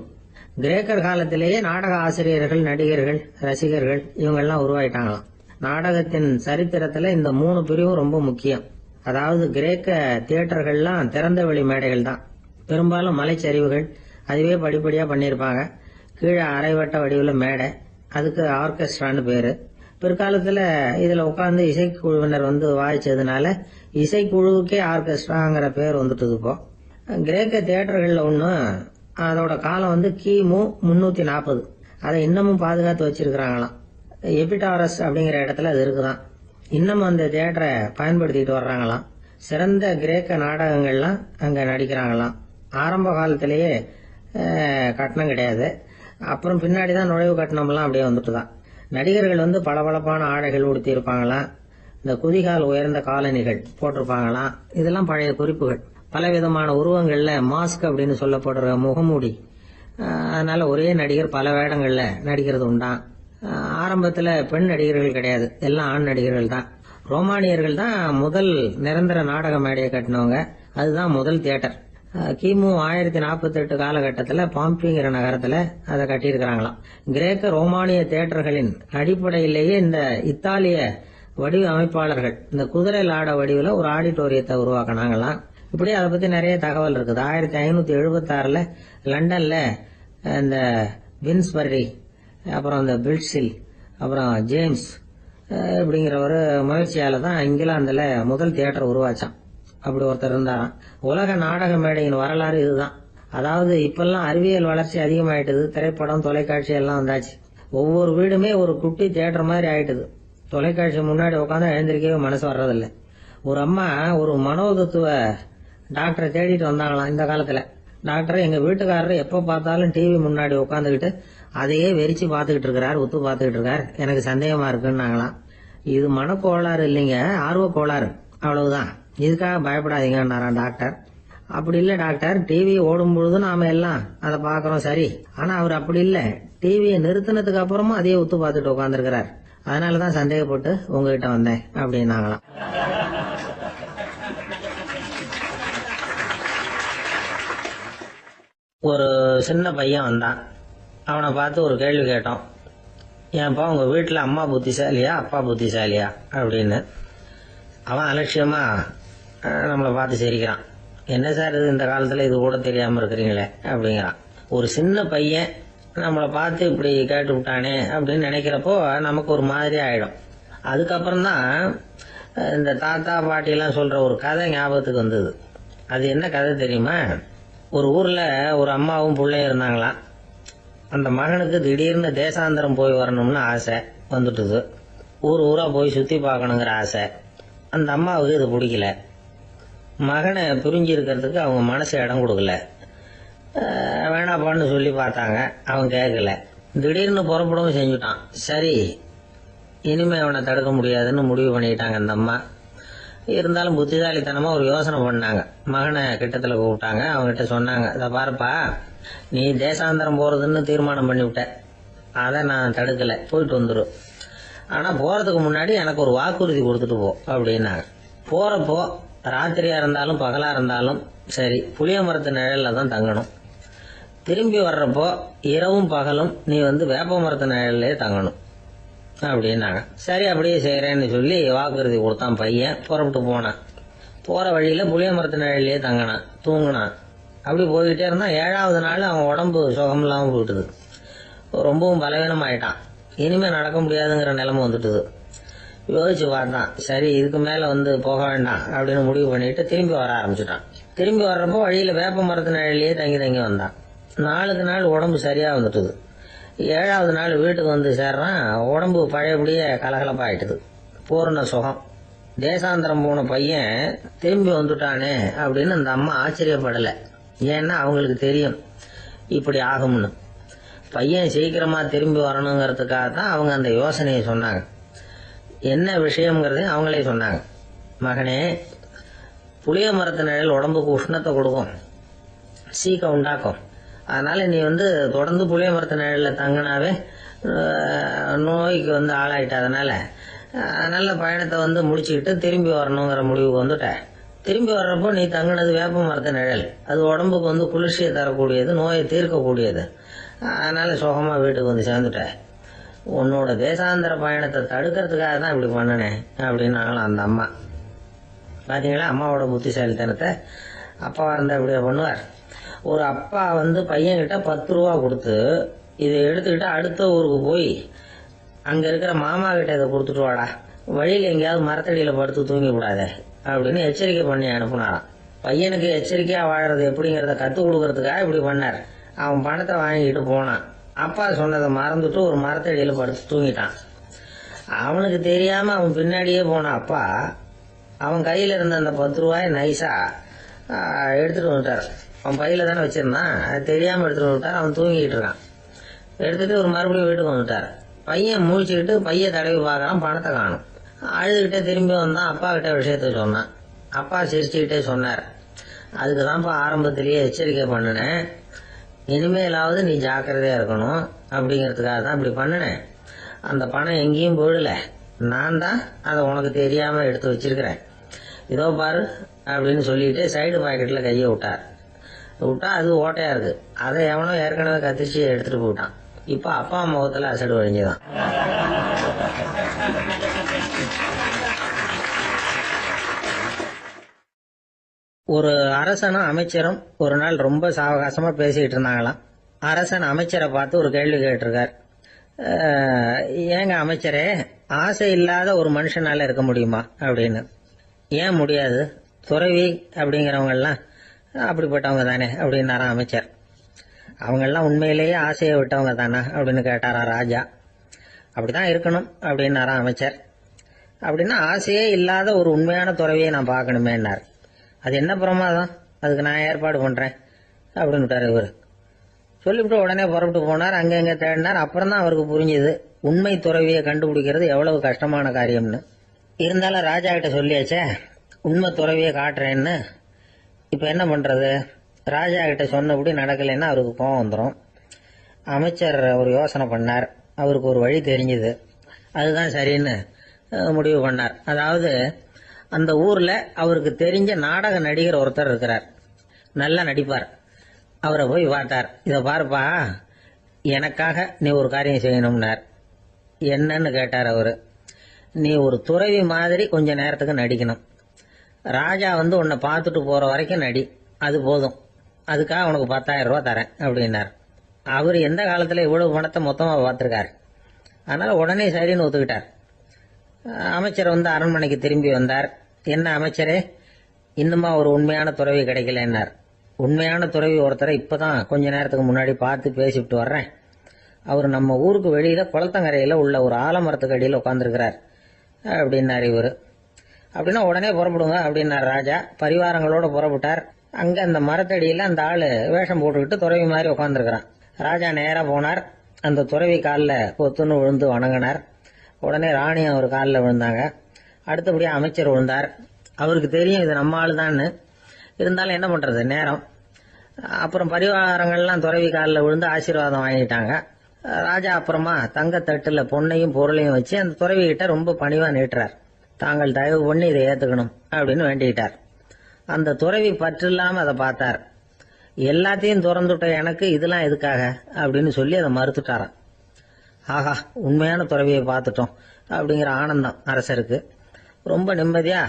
கிரேக்கர் காலத்திலேயே நாடக ஆசிரியர்கள், நடிகர்கள், ரசிகர்கள் இவங்கெல்லாம் உருவாயிட்டாங்களாம். நாடகத்தின் சரித்திரத்துல இந்த 3 பிரிவும் ரொம்ப முக்கியம். அதாவது கிரேக்க தியேட்டர்கள்லாம் திறந்த வெளி மேடைகள் தான். பெரும்பாலும் மலைச்சரிவுகள், அதுவே படிப்படியா பண்ணிருப்பாங்க. கீழே அரைவட்ட வடிவில் மேடை, அதுக்கு ஆர்கெஸ்ட்ரான்னு பேரு. பிற்காலத்துல இதுல உட்கார்ந்து இசைக்குழுவினர் வாய்ச்சதுனால இசைக்குழுவுக்கே ஆர்கெஸ்ட்ராங்கிற பேர் வந்துட்டுது. இப்போ கிரேக்க தியேட்டர்கள்ல ஒண்ணு, அதோட காலம் கிமு 340. அதை இன்னமும் பாதுகாத்து வச்சிருக்கிறாங்களாம். எபிடாரஸ் அப்படிங்கிற இடத்துல அது இருக்குதான். இன்னமும் அந்த தியேட்டரை பயன்படுத்திட்டு வர்றாங்களாம். சிறந்த கிரேக்க நாடகங்கள்லாம் அங்க நடிக்கிறாங்களாம். ஆரம்ப காலத்திலேயே கட்டணம் கிடையாது. அப்புறம் பின்னாடிதான் நுழைவு கட்டணம்லாம் அப்படியே வந்துட்டுதான். நடிகர்கள் பளபளப்பான ஆடைகள் உடுத்தி இருப்பாங்களாம். இந்த குதிகால் உயர்ந்த காலணிகள் போட்டிருப்பாங்களாம். இதெல்லாம் பழைய குறிப்புகள். பலவிதமான உருவங்கள்ல மாஸ்க் அப்படின்னு சொல்லப்படுற முகமூடி. அதனால ஒரே நடிகர் பல வேடங்கள்ல நடிக்கிறது உண்டான். ஆரம்பத்துல பெண் நடிகர்கள் கிடையாது, எல்லாம் ஆண் நடிகர்கள் தான். ரோமானியர்கள் தான் முதல் நிரந்தர நாடக மேடையை கட்டினவங்க. அதுதான் முதல் தியேட்டர். கிமு 1048 காலகட்டத்துல பாம்பிங்கிற நகரத்துல அதை கட்டியிருக்கிறாங்களாம். கிரேக்க ரோமானிய தியேட்டர்களின் அடிப்படையிலேயே இந்த இத்தாலிய வடிவ அமைப்பாளர்கள் இந்த குதிரை லாட வடிவில் ஒரு ஆடிட்டோரியத்தை உருவாக்கினாங்களாம். இப்படி அதை பத்தி நிறைய தகவல் இருக்குது. 1576 லண்டன்ல இந்த வின்ஸ்பர்ரி, அப்புறம் இந்த பில்ட்ஸில், அப்புறம் ஜேம்ஸ் இப்படிங்கிற ஒரு முயற்சியால தான் இங்கிலாந்துல முதல் தியேட்டர் உருவாச்சான். அப்படி ஒருத்தர் இருந்தாராம். உலக நாடக மேடையின் வரலாறு இதுதான். அதாவது இப்பெல்லாம் அறிவியல் வளர்ச்சி அதிகமாயிட்டுது. திரைப்படம், தொலைக்காட்சி எல்லாம் வந்தாச்சு. ஒவ்வொரு வீடுமே ஒரு குட்டி தியேட்டர் மாதிரி ஆயிட்டுது. தொலைக்காட்சி முன்னாடி உட்காந்து எழுந்திருக்கவே மனசு வர்றதில்லை. ஒரு அம்மா ஒரு மனோதத்துவ டாக்டரை தேடிட்டு வந்தாங்களாம் இந்த காலத்துல. டாக்டர், எங்க வீட்டுக்காரர் எப்ப பார்த்தாலும் டிவி முன்னாடி உட்காந்துக்கிட்டு அதையே வெறிச்சு பார்த்துக்கிட்டு இருக்கிறார், உத்து பார்த்துக்கிட்டு இருக்கார், எனக்கு சந்தேகமா இருக்குன்னாங்களாம். இது மனக்கோளாறு இல்லைங்க, ஆர்வ கோளாறு, அவ்வளவுதான், இதுக்காக பயப்படாதீங்கன்னாராம் டாக்டர். அப்படி இல்ல டாக்டர், டிவி ஓடும் பொழுது நாம எல்லாம் அதை பாக்குறோம் சரி, ஆனா அவர் அப்படி இல்ல, டிவியை நிறுத்தினதுக்கு அப்புறமும் அதையே உத்து பார்த்துட்டு உட்காந்துருக்கிறார், அதனாலதான் சந்தேகப்பட்டு உங்ககிட்ட வந்தேன் அப்படின்னாங்களாம். ஒரு சின்ன பையன் வந்தான். அவனை பார்த்து ஒரு கேள்வி கேட்டோம். ஏன்ப்பா உங்க வீட்டுல அம்மா புத்திசாலியா அப்பா புத்திசாலியா அப்படின்னு. அவன் அலட்சியமா நம்மளை பார்த்து சிரிக்கிறான். என்ன சார் இது, இந்த காலத்துல இது கூட தெரியாம இருக்கிறீங்களே அப்படிங்கிறான். ஒரு சின்ன பையன் நம்மளை பார்த்து இப்படி கேட்டு விட்டானே அப்படின்னு நினைக்கிறப்போ நமக்கு ஒரு மாதிரி ஆயிடும். அதுக்கப்புறம் தான் இந்த தாத்தா பாட்டி எல்லாம் சொல்ற ஒரு கதை ஞாபகத்துக்கு வந்தது. அது என்ன கதை தெரியுமா? ஒரு ஊர்ல ஒரு அம்மாவும் பிள்ளையும் இருந்தாங்களாம். அந்த மகனுக்கு திடீர்னு தேசாந்திரம் போய் வரணும்னு ஆசை வந்துட்டுது. ஊரா போய் சுத்தி பார்க்கணுங்கிற ஆசை. அந்த அம்மாவுக்கு இது பிடிக்கல. மகனை பிரிஞ்சு இருக்கிறதுக்கு அவங்க மனசு இடம் கொடுக்கல. வேணாப்பான்னு சொல்லி பார்த்தாங்க, அவன் கேட்கல. திடீர்னு புறப்படவும் செஞ்சுட்டான். சரி, இனிமே அவனை தடுக்க முடியாதுன்னு முடிவு பண்ணிட்டாங்க அந்த அம்மா. இருந்தாலும் புத்திசாலித்தனமா ஒரு யோசனை பண்ணாங்க. மகனை கிட்டத்துல கூப்பிட்டாங்க. அவங்ககிட்ட சொன்னாங்க, இதை பாருப்பா, நீ தேசாந்திரம் போறதுன்னு தீர்மானம் பண்ணிவிட்ட, அதை நான் தடுக்கல, போயிட்டு வந்துடும். ஆனா போறதுக்கு முன்னாடி எனக்கு ஒரு வாக்குறுதி கொடுத்துட்டு போ அப்படின்னாங்க. போறப்போ ராத்திரியா இருந்தாலும் பகலா இருந்தாலும் சரி, புளிய மரத்து நிழல்ல தான் தங்கணும். திரும்பி வர்றப்போ இரவும் பகலும் நீ வேப்ப மரத்து நிழல்லே தங்கணும் அப்படின்னாங்க. சரி, அப்படியே செய்யறேன்னு சொல்லி வாக்குறுதி கொடுத்தான் பையன். புறப்பட்டு போனான். போற வழியில புளிய மரத்து நிழல்லே தங்கினான், தூங்கினான். அப்படி போய்கிட்டே இருந்தான். 7வது நாள் அவன் உடம்பு சுகம் இல்லாம போயிட்டுது. ரொம்பவும் பலவீனம் ஆயிட்டான். இனிமே நடக்க முடியாதுங்கிற நிலைமை வந்துட்டுது. யோசிச்சு பார்த்தான். சரி, இதுக்கு மேல போக வேண்டாம் அப்படின்னு முடிவு பண்ணிட்டு திரும்பி வர ஆரம்பிச்சுட்டான். திரும்பி வர்றப்போ வழியில வேப்ப மரத்து நிழல்லையே தங்கி வந்தான். நாளுக்கு நாள் உடம்பு சரியா வந்துட்டுது. 7வது நாள் வீட்டுக்கு சேர்றான். உடம்பு பழையபடியே கலகலப்பாயிட்டுது. பூர்ண சுகம். தேசாந்திரம் போன பையன் திரும்பி வந்துட்டானே அப்படின்னு அந்த அம்மா ஆச்சரியப்படல. ஏன்னா அவங்களுக்கு தெரியும் இப்படி ஆகும்னு. பையன் சீக்கிரமா திரும்பி வரணுங்கிறதுக்காக தான் அவங்க அந்த யோசனையை சொன்னாங்க. என்ன விஷயம்ங்கிறதையும் அவங்களே சொன்னாங்க. மகனே, புளிய மரத்து நிழல் உடம்புக்கு உஷ்ணத்தை கொடுக்கும், சீக்க உண்டாக்கும். அதனால நீ தொடர்ந்து புளிய மரத்து நிழல்ல தங்கினாவே நோய்க்கு ஆளாயிட்ட. அதனால நல்ல பயணத்தை முடிச்சுக்கிட்டு திரும்பி வரணுங்கிற முடிவுக்கு வந்துட்ட. திரும்பி வர்றப்போ நீ தங்கினது வேப்ப மரத்து நிழல். அது உடம்புக்கு குளிர்ச்சியை தரக்கூடியது, நோயை தீர்க்கக்கூடியது. அதனால சுகமா வீட்டுக்கு சேர்ந்துட்ட. உன்னோட தேசாந்திர பயணத்தை தடுக்கிறதுக்காக தான் இப்படி பண்ணினேன் அப்படின்னாங்களாம் அந்த அம்மா. பாத்தீங்களா அம்மாவோட புத்திசாலித்தனத்தை? அப்பாவா இருந்தா இப்படியா பண்ணுவார்? ஒரு அப்பா பையன்கிட்ட 10 ரூபா கொடுத்து இதை எடுத்துக்கிட்டு அடுத்த ஊருக்கு போய் அங்க இருக்கிற மாமா கிட்ட இதை கொடுத்துட்டு வாடா, வழியில எங்கேயாவது மரத்தடியில படுத்து தூங்கி விடாதே அப்படின்னு எச்சரிக்கை பண்ணி அனுப்புனாராம். பையனுக்கு எச்சரிக்கையா வாழறது எப்படிங்கறத கத்து கொடுக்கறதுக்காக இப்படி பண்ணார். அவன் பணத்தை வாங்கிட்டு போனான். அப்பா சொன்னதை மறந்துட்டு ஒரு மரத்தடியில படுத்து தூங்கிட்டான். அவனுக்கு தெரியாம அவன் பின்னாடியே போன அப்பா அவன் கையில இருந்த அந்த 10 ரூபாய் நைஸா எடுத்துட்டு வந்துட்டார். அவன் பையில தானே வச்சிருந்தான், அது தெரியாம எடுத்துட்டு வந்துட்டார். அவன் தூங்கிட்டு இருக்கான். எடுத்துட்டு ஒரு மறுபடியும் வீட்டுக்கு வந்துட்டார். பையன் முழிச்சுக்கிட்டு பைய தடவி பார்க்கறான், பணத்தை காணும். அழுதுகிட்டே திரும்பி வந்தான். அப்பா கிட்ட விஷயத்த சொன்னான். அப்பா சிரிச்சுக்கிட்டே சொன்னார், அதுக்குதான்ப்பா ஆரம்பத்திலேயே எச்சரிக்கை பண்ணினேன், இனிமேலாவது நீ ஜாக்கிரதையா இருக்கணும் அப்படிங்கறதுக்காக தான் இப்படி பண்ணினேன். அந்த பணம் எங்கேயும் போயிடல, நான் தான் அதை உனக்கு தெரியாம எடுத்து வச்சிருக்கிறேன். இதோ பாரு அப்படின்னு சொல்லிட்டு சைடு பாக்கெட்ல கைய விட்டா அது ஓட்டையா இருக்கு. அதை எவனோ ஏற்கனவே கத்திச்சு எடுத்துட்டு போயிட்டான். இப்ப அப்பா முகத்துல அசடு வழிஞ்சுதான். ஒரு அரசனும் அமைச்சரும் ஒரு நாள் ரொம்ப சாவகாசமா பேசிக்கிட்டு இருந்தாங்களாம். அரசன் அமைச்சரை பார்த்து ஒரு கேள்வி கேட்டிருக்கார். ஏங்க அமைச்சரே, ஆசை இல்லாத ஒரு மனுஷனால இருக்க முடியுமா அப்படின்னு. ஏன் முடியாது, துறவி அப்படிங்கிறவங்க எல்லாம் அப்படிப்பட்டவங்க தானே அப்படின்னாராம் அமைச்சர். அவங்க எல்லாம் உண்மையிலேயே ஆசையை விட்டவங்க தானே அப்படின்னு கேட்டாரா ராஜா. அப்படிதான் இருக்கணும் அப்படின்னாராம் அமைச்சர். அப்படின்னா ஆசையே இல்லாத ஒரு உண்மையான துறவியை நான் பார்க்கணுமேன்னார். அது என்ன பிரமாதம், அதுக்கு நான் ஏற்பாடு பண்றேன் அப்படின்னு விட்டார் இவர். சொல்லிவிட்டு உடனே புறப்பட்டு போனார். அங்கங்க தேடினார். அப்புறம் தான் அவருக்கு புரிஞ்சுது உண்மை துறவியை கண்டுபிடிக்கிறது எவ்வளவு கஷ்டமான காரியம்னு. இருந்தாலும் ராஜா கிட்ட சொல்லியாச்சே உண்மை துறவியை காட்டுறேன்னு. இப்ப என்ன பண்றது? ராஜா கிட்ட சொன்னபடி நடக்கலைன்னா அவருக்கு கோபம் வந்துடும். அமைச்சர் ஒரு யோசனை பண்ணார். அவருக்கு ஒரு வழி தெரிஞ்சுது. அதுதான் சரின்னு முடிவு பண்ணார். அதாவது அந்த ஊர்ல அவருக்கு தெரிஞ்ச நாடக நடிகர் ஒருத்தர் இருக்கிறார், நல்லா நடிப்பார். அவரை போய் பார்த்தார். இதை பாருப்பா, எனக்காக நீ ஒரு காரியம் செய்யணும்னார். என்னன்னு கேட்டார் அவரு. நீ ஒரு துறவி மாதிரி கொஞ்ச நேரத்துக்கு நடிக்கணும். ராஜா வந்து உன்னை பார்த்துட்டு போற வரைக்கும் நடி, அது போதும். அதுக்காக உனக்கு 10,000 ரூபாய் தரேன் அப்படின்னார். அவர் எந்த காலத்துல இவ்வளவு பணத்தை மொத்தமா பார்த்திருக்காரு. அதனால உடனே சரின்னு ஒத்துக்கிட்டார். அமைச்சர் வந்து அரண்மனைக்கு திரும்பி வந்தார். என்ன அமைச்சரே, இன்னுமா ஒரு உண்மையான துறவி கிடைக்கலன்னார். உண்மையான துறவி ஒருத்தரை இப்பதான் கொஞ்ச நேரத்துக்கு முன்னாடி பார்த்து பேசிவிட்டு வர்றேன். அவர் நம்ம ஊருக்கு வெளியில குளத்தங்கரையில உள்ள ஒரு ஆலமரத்துக்கு அடியில் உட்கார்ந்துருக்கிறார் அப்படின்னார் இவரு. அப்படின்னா உடனே புறப்படுங்க அப்படின்னார் ராஜா. பரிவாரங்களோட புறப்பட்டார். அங்க அந்த மரத்தடியில அந்த ஆளு வேஷம் போட்டுக்கிட்டு துறவி மாதிரி உட்காந்துருக்கிறான். ராஜா நேரா போனார். அந்த துறவி காலில் பொத்துன்னு விழுந்து வணங்கினார். உடனே ராணி அவர் காலில் விழுந்தாங்க. அடுத்தபடியா அமைச்சர் விழுந்தார். அவருக்கு தெரியும் இது நம்ம ஆளு தான்னு. இருந்தாலும் என்ன பண்றது, நேரம். அப்புறம் பரிவாரங்கள்லாம் துறவி காலில் விழுந்து ஆசீர்வாதம் வாங்கிட்டாங்க. ராஜா அப்புறமா தங்கத்தட்டுல பொன்னையும் பொருளையும் வச்சு அந்த துறவி கிட்ட ரொம்ப பணிவா நீட்டுறார். தாங்கள் தயவு பண்ணி இதை ஏத்துக்கணும் அப்படின்னு வேண்டிக்கிட்டார். அந்த துறவி பற்று இல்லாம அதை பார்த்தார். எல்லாத்தையும் திறந்துட்ட எனக்கு இதெல்லாம் எதுக்காக அப்படின்னு சொல்லி அதை மறுத்துட்டாராம். ஆஹா, உண்மையான துறவியை பார்த்துட்டோம் அப்படிங்கிற ஆனந்தம் அரசருக்கு. ரொம்ப நிம்மதியா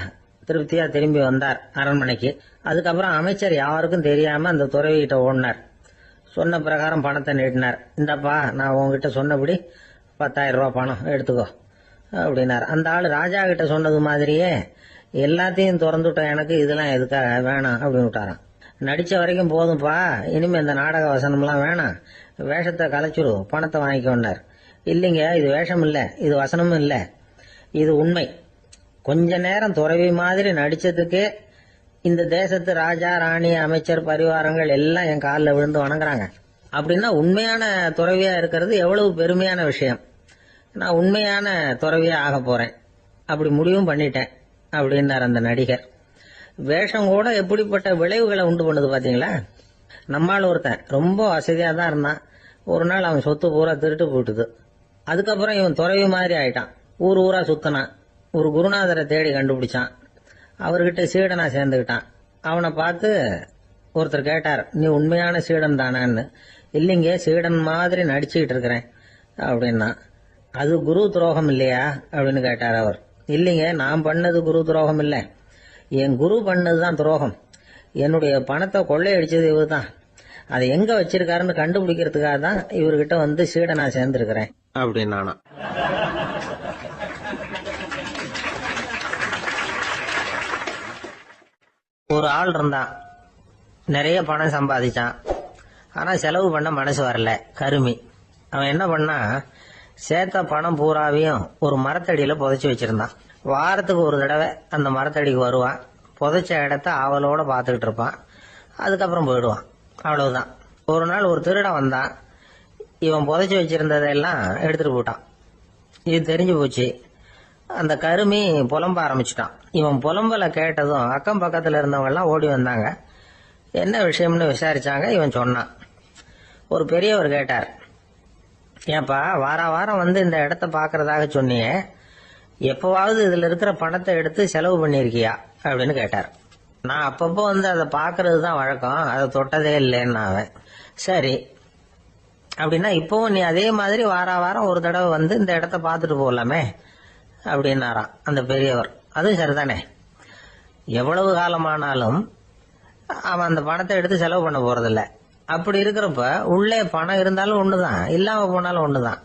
திருப்தியா திரும்பி வந்தார் அரண்மனைக்கு. அதுக்கப்புறம் அமைச்சர் யாருக்கும் தெரியாம அந்த துறவி கிட்ட ஓடினார். சொன்ன பிரகாரம் பணத்தை நீட்டினார். இந்தப்பா, நான் உங்ககிட்ட சொன்னபடி 10,000 ரூபாய் பணம் எடுத்துக்கோ அப்படின்னார். அந்த ஆள் ராஜா கிட்ட சொன்னது மாதிரியே எல்லாத்தையும் திறந்துட்டோம் எனக்கு இதெல்லாம் எதுக்காக வேணாம் அப்படின்னு விட்டாராம். நடிச்ச வரைக்கும் போதும்பா, இனிமே இந்த நாடக வசனம்லாம் வேணாம், வேஷத்தை கலைச்சிரு, பணத்தை வாங்கிக்கோன்னார். இல்லைங்க, இது வேஷம் இல்ல, இது வசனமும் இல்ல, இது உண்மை. கொஞ்ச நேரம் துறவி மாதிரி நடிச்சதுக்கே இந்த தேசத்து ராஜா ராணி அமைச்சர் பரிவாரங்கள் எல்லாம் என் காலில் விழுந்து வணங்குறாங்க. அப்படின்னா உண்மையான துறவியா இருக்கிறது எவ்வளவு பெருமையான விஷயம். நான் உண்மையான துறவியா ஆக போறேன், அப்படி முடிவும் பண்ணிட்டேன் அப்படின்னார் அந்த நடிகர். வேஷம் கூட எப்படிப்பட்ட விளைவுகளை உண்டு பண்ணுது பாத்தீங்களா. நம்மால் ஒருத்தன் ரொம்ப வசதியா தான் இருந்தான். ஒரு நாள் அவன் சொத்து பூரா திருட்டு போயிட்டுது. அதுக்கப்புறம் இவன் துறவி மாதிரி ஆயிட்டான். ஊர் ஊரா சுத்தினான். ஒரு குருநாதரை தேடி கண்டுபிடிச்சான். அவர்கிட்ட சீடனா சேர்ந்துக்கிட்டான். அவனை பார்த்து ஒருத்தர் கேட்டார், நீ உண்மையான சீடன் தானான்னு. இல்லைங்க, சீடன் மாதிரி நடிச்சுக்கிட்டு இருக்கிறேன் அப்படின்னா. அது குரு துரோகம் இல்லையா அப்படின்னு கேட்டார் அவர். இல்லைங்க, நான் பண்ணது குரு துரோகம் இல்லை, என் குரு பண்ணதுதான் துரோகம். என்னுடைய பணத்தை கொள்ளையடிச்சது இவர் தான். அதை எங்க வச்சிருக்காருன்னு கண்டுபிடிக்கிறதுக்காக தான் இவர்கிட்ட வந்து சீடனா சேர்ந்திருக்கிறேன் அப்படின்னானா. ஒரு ஆள் இருந்தான், நிறைய பணம் சம்பாதிச்சான். ஆனா செலவு பண்ண மனசு வரல, கருமி. அவன் என்ன பண்ணா, சேர்த்த பணம் பூராவையும் ஒரு மரத்தடியில புதைச்சு வச்சிருந்தான். வாரத்துக்கு ஒரு தடவை அந்த மரத்தடிக்கு வருவான். புதைச்ச இடத்த ஆவலோட பார்த்துக்கிட்டு இருப்பான். அதுக்கப்புறம் போயிடுவான். அவ்வளவுதான். ஒரு நாள் ஒரு திருடன் வந்தான். இவன் புதைச்சு வச்சிருந்ததெல்லாம் எடுத்துட்டு போட்டான். இது தெரிஞ்சு போச்சு. அந்த கருமி புலம்ப ஆரம்பிச்சுட்டான். இவன் புலம்பல கேட்டதும் அக்கம் பக்கத்துல இருந்தவங்க எல்லாம் ஓடி வந்தாங்க. என்ன விஷயம்னு விசாரிச்சாங்க. இவன் சொன்னான். ஒரு பெரியவர் கேட்டார், ஏன்பா வாரம் வந்து இந்த இடத்த பாக்குறதாக சொன்னியே, எப்பவாவது இதுல இருக்கிற பணத்தை எடுத்து செலவு பண்ணிருக்கியா அப்படின்னு கேட்டார். நான் அப்பப்போ வந்து அதை பாக்குறது தான் வழக்கம், அதை தொட்டதே இல்லைன்னு அவன். சரி, அப்படின்னா இப்பவும் நீ அதே மாதிரி வாரம் ஒரு தடவை வந்து இந்த இடத்த பாத்துட்டு போகலாமே அப்படின்னாராம் அந்த பெரியவர். அதுவும் சரிதானே, எவ்வளவு காலமானாலும் அவன் அந்த பணத்தை எடுத்து செலவு பண்ண போறதில்ல. அப்படி இருக்கிறப்ப உள்ளே பணம் இருந்தாலும் ஒண்ணுதான், இல்லாம போனாலும் ஒண்ணுதான்.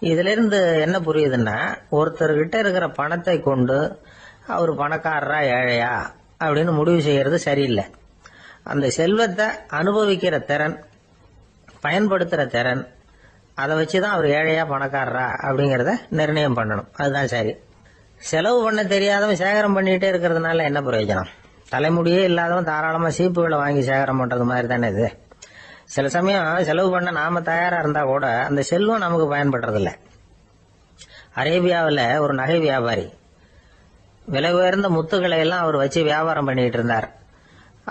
இதுல இருந்து என்ன புரியுதுன்னா, ஒருத்தர்கிட்ட இருக்கிற பணத்தை கொண்டு அவர் பணக்காரரா ஏழையா அப்படின்னு முடிவு செய்யறது சரியில்லை. அந்த செல்வத்தை அனுபவிக்கிற திறன், பயன்படுத்துற திறன், அதை வச்சுதான் அவர் ஏழையா பணக்காரரா அப்படிங்கறத நிர்ணயம் பண்ணணும். அதுதான் சரி. செலவு பண்ண தெரியாதவன் சேகரம் பண்ணிட்டே இருக்கிறதுனால என்ன பிரயோஜனம்? தலைமுடியே இல்லாதவன் தாராளமா சீப்புகளை வாங்கி சேகரம் பண்றது மாதிரி தானே இது. சில சமயம் செலவு பண்ண நாம தயாரா இருந்தா கூட அந்த செல்வம் நமக்கு பயன்படுறதில்ல. அரேபியாவில் ஒரு நகை வியாபாரி விலை உயர்ந்த முத்துக்களை எல்லாம் அவர் வச்சு வியாபாரம் பண்ணிட்டு இருந்தார்.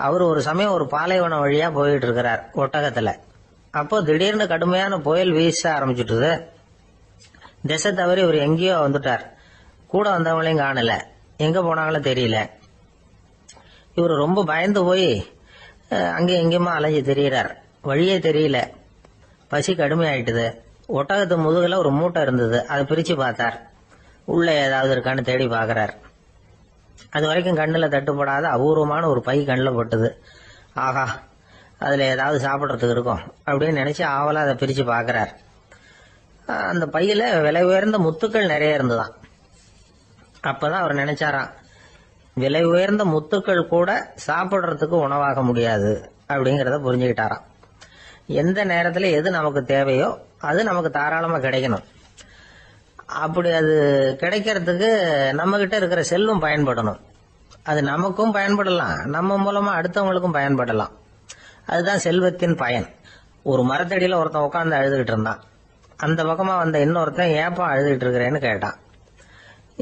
அவர் ஒரு சமயம் ஒரு பாலைவனம் வழியா போயிட்டு இருக்கிறார் ஒட்டகத்துல. அப்போ திடீர்னு கடுமையான புயல் வீச ஆரம்பிச்சுட்டுது. திசை தவறி இவர் எங்கேயோ வந்துட்டார். கூட வந்தவங்களையும் காணல, எங்க போனாங்களோ தெரியல. இவர் ரொம்ப பயந்து போய் அங்கே எங்கேயுமா அலைஞ்சு திரியிறார். வழியே தெரியல. பசி கடுமையாயிட்டுது. ஒட்டகத்து முதுகுல ஒரு மூட்டை இருந்தது. அதை பிரிச்சு பார்த்தார். உள்ள ஏதாவது இருக்கான்னு தேடி பார்க்கறார். அது வரைக்கும் கண்ணுல தட்டுப்படாத அபூர்வமான ஒரு பை கண்ணில் பட்டுது. ஆஹா, அதுல ஏதாவது சாப்பிட்றதுக்கு இருக்கும் அப்படின்னு நினைச்சு ஆவலா அதை பிரிச்சு பார்க்கறார். அந்த பையில விலை உயர்ந்த முத்துக்கள் நிறைய இருந்துதான். அப்பதான் அவர் நினைச்சாராம், விலை உயர்ந்த முத்துக்கள் கூட சாப்பிட்றதுக்கு உணவாக முடியாது அப்படிங்கறத புரிஞ்சுக்கிட்டாராம். எந்த நேரத்துல எது நமக்கு தேவையோ அது நமக்கு தாராளமா கிடைக்கணும். அப்படி அது கிடைக்கிறதுக்கு நம்ம கிட்ட இருக்கிற செல்வம் பயன்படணும். அது நமக்கும் பயன்படலாம், நம்ம மூலமா அடுத்தவங்களுக்கும் பயன்படலாம். அதுதான் செல்வத்தின் பயன். ஒரு மரத்தடியில ஒருத்தன் உட்காந்து அழுதுகிட்டு இருந்தான். அந்த பக்கமா வந்த இன்னொருத்தன் ஏப்பா அழுதுகிட்டு இருக்கிறேன்னு கேட்டான்.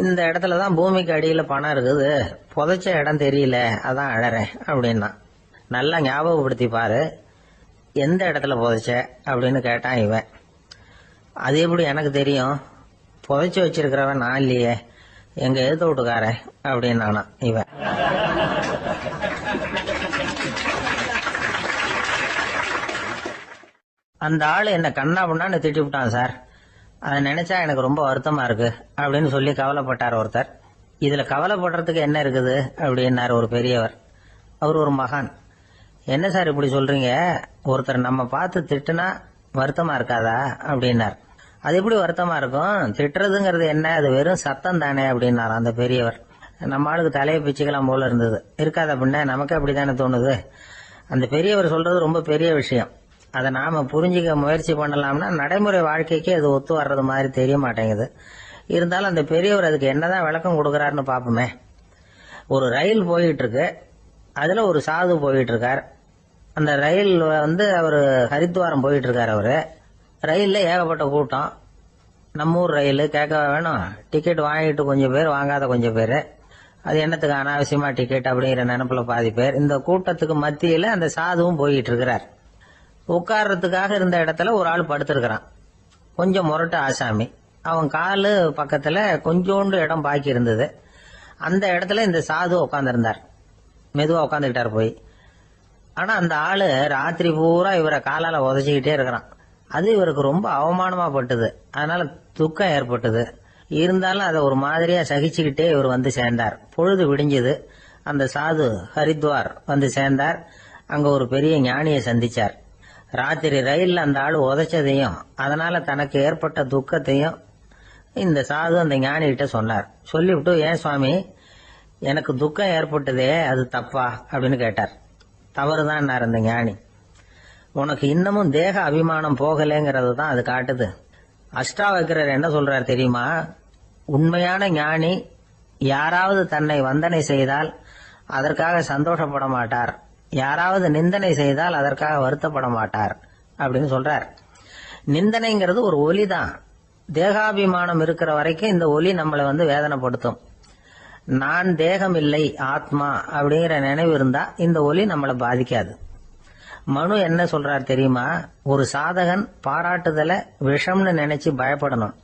இந்த இடத்துலதான் பூமிக்கு அடியில பணம் இருக்குது, புதைச்ச இடம் தெரியல, அதான் அழறேன் அப்படின்னா. நல்லா ஞாபகப்படுத்தி பாரு, எந்த இடத்துல புதைச்ச அப்படின்னு கேட்டான் இவன். அது எப்படி எனக்கு தெரியும், புதைச்சு வச்சிருக்கிறவன் நான் இல்லையே, எங்க எழுத்து வீட்டுக்காரன் அப்படின்னானா இவன். அந்த ஆளு என்ன கண்ணா பண்ணான்னு திட்டி விட்டான் சார். அதை நினைச்சா எனக்கு ரொம்ப வருத்தமா இருக்கு அப்படின்னு சொல்லி கவலைப்பட்டார் ஒருத்தர். இதுல கவலைப்படுறதுக்கு என்ன இருக்குது அப்படின்னாரு ஒரு பெரியவர். அவர் ஒரு மகான். என்ன சார் இப்படி சொல்றீங்க, ஒருத்தர் நம்ம பார்த்து திட்டுனா வருத்தமா இருக்காதா அப்படின்னார். அது எப்படி வருத்தமா இருக்கும், திட்டுறதுங்கிறது என்ன, அது வெறும் சத்தம் தானே அப்படின்னார் அந்த பெரியவர். நம்ம ஆளுக்கு தலையை பிச்சுக்கலாம் போல இருந்தது. இருக்காத அப்படின்னா நமக்கு அப்படித்தானே தோணுது. அந்த பெரியவர் சொல்றது ரொம்ப பெரிய விஷயம். அதை நாம புரிஞ்சுக்க முயற்சி பண்ணலாம்னா நடைமுறை வாழ்க்கைக்கு அது ஒத்து வர்றது மாதிரி தெரிய மாட்டேங்குது. இருந்தாலும் அந்த பெரியவர் அதுக்கு என்னதான் விளக்கம் கொடுக்கறாருன்னு பாப்போமே. ஒரு ரயில் போயிட்டு இருக்கு, அதுல ஒரு சாது போயிட்டு இருக்கார். அந்த ரயில் அவரு ஹரித்வாரம் போயிட்டு இருக்காரு. அவரு ரயில்ல ஏகப்பட்ட கூட்டம். நம்ம ஊர் ரயில் கேட்க வேணும், டிக்கெட் வாங்கிட்டு கொஞ்சம் பேர், வாங்காத கொஞ்சம் பேர். அது என்னத்துக்கு அனாவசியமா டிக்கெட் அப்படிங்கிற நினைப்புல பாதி பேர். இந்த கூட்டத்துக்கு மத்தியில அந்த சாதுவும் போயிட்டு இருக்கிறார். உட்கார்றதுக்காக இருந்த இடத்துல ஒரு ஆள் படுத்திருக்கிறான். கொஞ்சம் முரட்டு ஆசாமி. அவன் காலு பக்கத்துல கொஞ்சோண்டு இடம் பாக்கி இருந்தது. அந்த இடத்துல இந்த சாது உட்கார்ந்திருந்தார். மெதுவா உட்காந்துக்கிட்டார் போய். ஆனா அந்த ஆளு ராத்திரி பூரா இவரை காலால உதச்சிக்கிட்டே இருக்கிறான். அது இவருக்கு ரொம்ப அவமானமா பட்டது. அதனால துக்கம் ஏற்பட்டது. இருந்தாலும் அதை ஒரு மாதிரியா சகிச்சுக்கிட்டே இவர் வந்து சேர்ந்தார். பொழுது விடிஞ்சது. அந்த சாது ஹரித்வார் வந்து சேர்ந்தார். அங்க ஒரு பெரிய ஞானியை சந்திச்சார். ராத்திரி ரயில்ல அந்த ஆளு உதைச்சதையும் அதனால தனக்கு ஏற்பட்ட துக்கத்தையும் இந்த சாது அந்த ஞானி கிட்ட சொன்னார். சொல்லிவிட்டு, ஏன் சுவாமி, எனக்கு துக்கம் ஏற்பட்டதே அது தப்பா அப்படின்னு கேட்டார். தவறுதான் அந்த ஞானி. உனக்கு இன்னமும் தேக அபிமானம் போகலைங்கிறது தான் அது காட்டுது. அஷ்டாவக்கிரர் என்ன சொல்றார் தெரியுமா, உண்மையான ஞானி யாராவது தன்னை வந்தனை செய்தால் அதற்காக சந்தோஷப்பட மாட்டார், யாராவது நிந்தனை செய்தால் அதற்காக வருத்தப்பட மாட்டார் அப்படின்னு சொல்றார். நிந்தனைங்கிறது ஒரு ஒலி தான். தேகாபிமானம் இருக்கிற வரைக்கும் இந்த ஒலி நம்மளை வேதனைப்படுத்தும். நான் தேகம் இல்லை, ஆத்மா அப்படிங்கிற நினைவு இருந்தா இந்த ஒலி நம்மளை பாதிக்காது. மனு என்ன சொல்றார் தெரியுமா, ஒரு சாதகன் பாராட்டுதலை விஷம்னு நினைச்சு பயப்படணும்,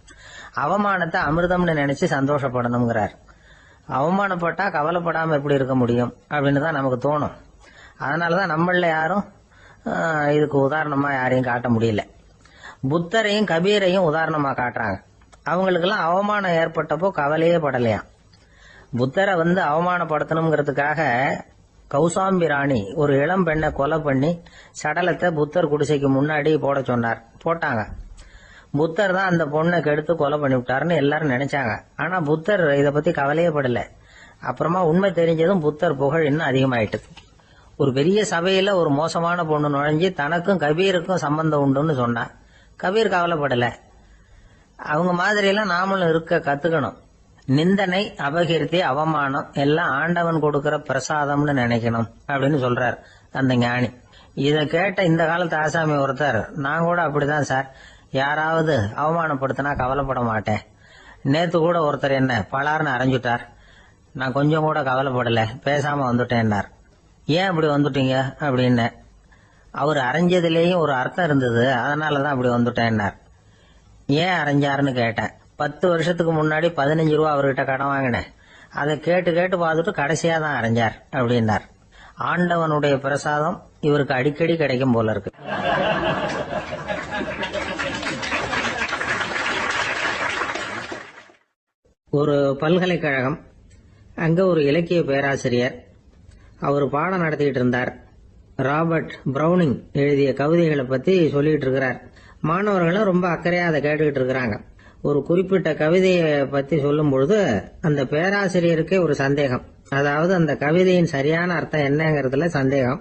அவமானத்தை அமிர்தம்னு நினைச்சு சந்தோஷப்படணுங்கிறார். அவமானப்பட்டா கவலைப்படாம எப்படி இருக்க முடியும் அப்படின்னு தான் நமக்கு தோணும். அதனாலதான் நம்மள யாரும் இதுக்கு உதாரணமா யாரையும் காட்ட முடியல. புத்தரையும் கபீரையும் உதாரணமா காட்டுறாங்க. அவங்களுக்கெல்லாம் அவமானம் ஏற்பட்டப்போ கவலையே படலையாம். புத்தரை அவமானப்படுத்தணுங்கிறதுக்காக கௌசாம்பி ராணி ஒரு இளம் பெண்ணை கொலை பண்ணி சடலத்தை புத்தர் குடிசைக்கு முன்னாடி போட சொன்னார். போட்டாங்க. புத்தர் தான் அந்த பொண்ணை கெடுத்து கொலை பண்ணி விட்டாருன்னு எல்லாரும் நினைச்சாங்க. ஆனா புத்தர் இதை பத்தி கவலையே படல. அப்புறமா உண்மை தெரிஞ்சதும் புத்தர் புகழ் இன்னும் அதிகமாயிட்டு. ஒரு பெரிய சபையில ஒரு மோசமான பொண்ணு நுழைஞ்சு தனக்கும் கபீருக்கும் சம்பந்தம் உண்டுன்னு சொன்னா கபீர் கவலைப்படல. அவங்க மாதிரியெல்லாம் நாமளும் இருக்க கத்துக்கணும். நிந்தனை, அபகீர்த்தி, அவமானம் எல்லாம் ஆண்டவன் கொடுக்கிற பிரசாதம்னு நினைக்கணும் அப்படின்னு சொல்றார் அந்த ஞானி. இதை கேட்ட இந்த காலத்து ஆசாமி ஒருத்தர், நான் கூட அப்படிதான் சார், யாராவது அவமானப்படுத்தினா கவலைப்பட மாட்டேன். நேத்து கூட ஒருத்தர் என்ன பலார்னு அரைஞ்சுட்டார், நான் கொஞ்சம் கூட கவலைப்படல, பேசாம வந்துட்டேன்னார். ஏன் அப்படி வந்துட்டீங்க அப்படின்னு. அவர் அரைஞ்சதுலேயும் ஒரு அர்த்தம் இருந்தது, அதனாலதான் அப்படி வந்துட்டேன்னார். ஏன் அரைஞ்சாருன்னு கேட்டேன். 10 வருஷத்துக்கு முன்னாடி 15 ரூபா அவர்கிட்ட கடன் வாங்கினேன், அதை கேட்டு கேட்டு பார்த்துட்டு கடைசியா தான் அரைஞ்சார் அப்படின்னார். ஆண்டவனுடைய பிரசாதம் இவருக்கு அடிக்கடி கிடைக்கும் போல இருக்கு. ஒரு பல்கலைக்கழகம், அங்க ஒரு இலக்கிய பேராசிரியர், அவர் பாடம் நடத்திட்டு இருந்தார். ராபர்ட் பிரவுனிங் எழுதிய கவிதைகளை பத்தி சொல்லிட்டு இருக்கிறார். மாணவர்களும் ரொம்ப அக்கறையா அதை கேட்டுக்கிட்டு இருக்கிறாங்க. ஒரு குறிப்பிட்ட கவிதையை பத்தி சொல்லும் பொழுது அந்த பேராசிரியருக்கே ஒரு சந்தேகம், அதாவது அந்த கவிதையின் சரியான அர்த்தம் என்னங்கிறதுல சந்தேகம்.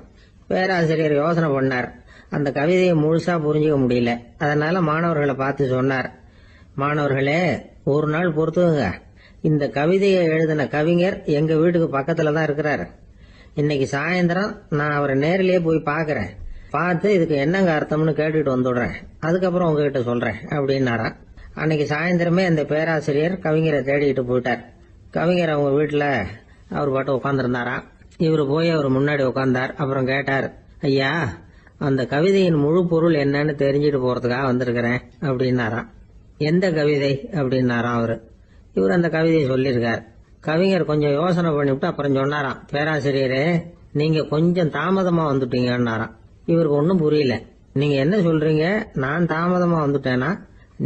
பேராசிரியர் யோசனை பண்ணார், அந்த கவிதையை முழுசா புரிஞ்சுக்க முடியல. அதனால மாணவர்களை பார்த்து சொன்னார், மாணவர்களே, ஒரு நாள் பொறுத்துங்க, இந்த கவிதையை எழுதின கவிஞர் எங்க வீட்டுக்கு பக்கத்துல தான் இருக்கிறாரு. இன்னைக்கு சாயந்தரம் நான் அவரை நேரிலேயே போய் பாக்குறேன், பார்த்து இதுக்கு என்னங்க அர்த்தம்னு கேட்டுட்டு வந்துடுறேன், அதுக்கப்புறம் உங்ககிட்ட சொல்றேன் அப்படின்னாராம். அன்னைக்கு சாயந்தரமே அந்த பேராசிரியர் கவிஞரை தேடிட்டு போயிட்டார். கவிஞர் அவங்க வீட்டுல அவர் பாட்டு உட்காந்துருந்தாராம். இவரு போய் அவர் முன்னாடி உட்கார்ந்தார். அப்புறம் கேட்டார், ஐயா, அந்த கவிதையின் முழு பொருள் என்னன்னு தெரிஞ்சுட்டு போறதுக்காக வந்திருக்கிறேன் அப்படின்னாராம். எந்த கவிதை அப்படின்னாராம் அவரு. இவர் அந்த கவிதையை சொல்லியிருக்கார். கவிஞர் கொஞ்சம் யோசனை பண்ணிவிட்டு அப்புறம் சொன்னாராம், பேராசிரியரே, நீங்க கொஞ்சம் தாமதமா வந்துட்டீங்கன்னாராம். இவருக்கு ஒன்னும் புரியல. நீங்க என்ன சொல்றீங்க, நான் தாமதமா வந்துட்டேனா?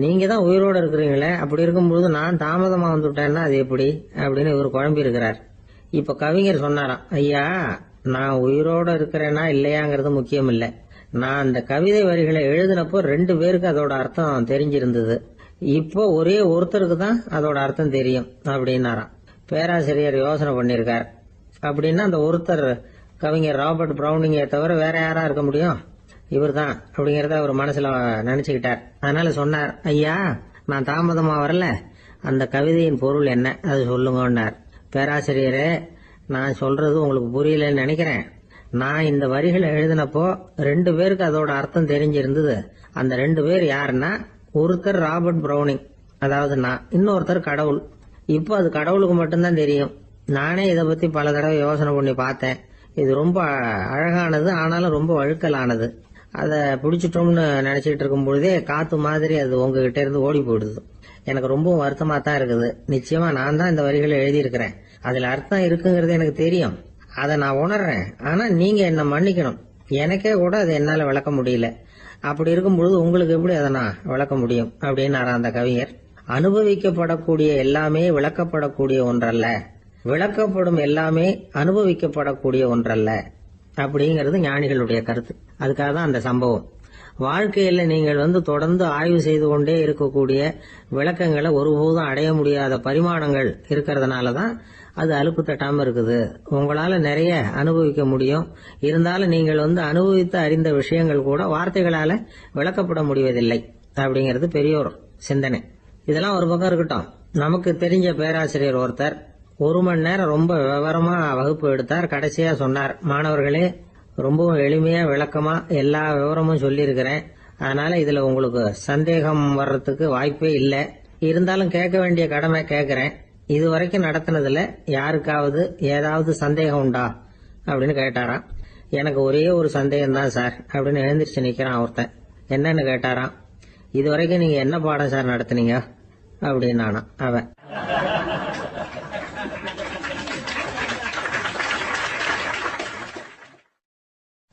நீங்க தான் உயிரோட இருக்கிறீங்களே, அப்படி இருக்கும்போது நான் தாமதமா வந்துட்டேன்னா அது எப்படி அப்படின்னு இவர் குழம்பி இருக்கிறார். இப்ப கவிஞர் சொன்னாராம், ஐயா, நான் உயிரோட இருக்கிறேனா இல்லையாங்கிறது முக்கியம் இல்ல, நான் அந்த கவிதை வரிகளை எழுதினப்போ 2 பேருக்கு அதோட அர்த்தம் தெரிஞ்சிருந்தது, இப்போ ஒரே ஒருத்தருக்கு தான் அதோட அர்த்தம் தெரியும் அப்படின்னாராம். பேராசிரியர் யோசனை பண்ணிருக்கார். அப்படின்னா அந்த ஒருத்தர் கவிஞர் ராபர்ட் பிரவுனிங்கை தவிர வேற யாரா இருக்க முடியும்? இவர் தான் அப்படிங்கறத அவர் மனசுல நினைச்சுக்கிட்டார். அதனால சொன்னார், ஐயா, நான் தாமதமா வரல, அந்த கவிதையின் பொருள் என்ன அது சொல்லுங்கன்னார். பேராசிரியரே, நான் சொல்றது உங்களுக்கு புரியலன்னு நினைக்கிறேன். நான் இந்த வரிகளை எழுதினப்போ 2 பேருக்கு அதோட அர்த்தம் தெரிஞ்சிருந்தது. அந்த 2 பேர் யாருன்னா, ஒருத்தர் ராபர்ட் பிரவுனிங், அதாவது நான், இன்னொருத்தர் கடவுள். இப்போ அது கடவுளுக்கு மட்டும்தான் தெரியும். நானே இதை பத்தி பல தடவை யோசனை பண்ணி பார்த்தேன். இது ரொம்ப அழகானது, ஆனாலும் ரொம்ப வழுக்கலானது. அதை பிடிச்சிட்டோம்னு நினைச்சிட்டு இருக்கும் பொழுதே காத்து மாதிரி அது உங்ககிட்ட இருந்து ஓடி போயிடுது. எனக்கு ரொம்பவும் வருத்தமா தான் இருக்குது. நிச்சயமா நான் தான் இந்த வரிகளை எழுதியிருக்கிறேன், அதுல அர்த்தம் இருக்குங்கிறது எனக்கு தெரியும், அதை நான் உணர்றேன். ஆனா நீங்க என்ன மன்னிக்கணும், எனக்கே கூட அதை என்னால விளக்க முடியல. அப்படி இருக்கும் பொழுது உங்களுக்கு எப்படி அதை நான் விளக்க முடியும் அப்படின்னாரா அந்த கவிஞர். அனுபவிக்கப்படக்கூடிய எல்லாமே விளக்கப்படக்கூடிய ஒன்றல்ல, விளக்கப்படும் எல்லாமே அனுபவிக்கப்படக்கூடிய ஒன்றல்ல அப்படிங்கிறது ஞானிகளுடைய கருத்து. அதுக்காக தான் அந்த சம்பவம். வாழ்க்கையில நீங்கள் தொடர்ந்து ஆய்வு செய்து கொண்டே இருக்கக்கூடிய விளக்கங்களை ஒருபோதும் அடைய முடியாத பரிமாணங்கள் இருக்கிறதுனாலதான் அது அலுப்பு தட்டாம இருக்குது. உங்களால நிறைய அனுபவிக்க முடியும், இருந்தாலும் நீங்கள் அனுபவித்து அறிந்த விஷயங்கள் கூட வார்த்தைகளால விளக்கப்பட முடிவதில்லை அப்படிங்கிறது பெரியோர் சிந்தனை. இதெல்லாம் ஒரு பக்கம் இருக்கட்டும். நமக்கு தெரிஞ்ச பேராசிரியர் ஒருத்தர் 1 மணி நேரம் ரொம்ப விவரமா வகுப்பு எடுத்தார். கடைசியா சொன்னார், மாணவர்களே, ரொம்பவும் எளிமையா விளக்கமா எல்லா விவரமும் சொல்லியிருக்கிறேன், அதனால இதுல உங்களுக்கு சந்தேகம் வர்றதுக்கு வாய்ப்பே இல்லை. இருந்தாலும் கேட்க வேண்டிய கடமை கேட்கிறேன். இதுவரைக்கும் நடத்தினதுல யாருக்காவது ஏதாவது சந்தேகம் உண்டா அப்படின்னு கேட்டாராம். எனக்கு ஒரே ஒரு சந்தேகம் தான் சார் அப்படின்னு எழுந்திரிச்சு நிக்கிறான் ஒருத்தன். என்னன்னு கேட்டாராம். இதுவரைக்கும் நீங்க என்ன பாடம் சார் நடத்துனீங்க அப்படின்னானா அவன்.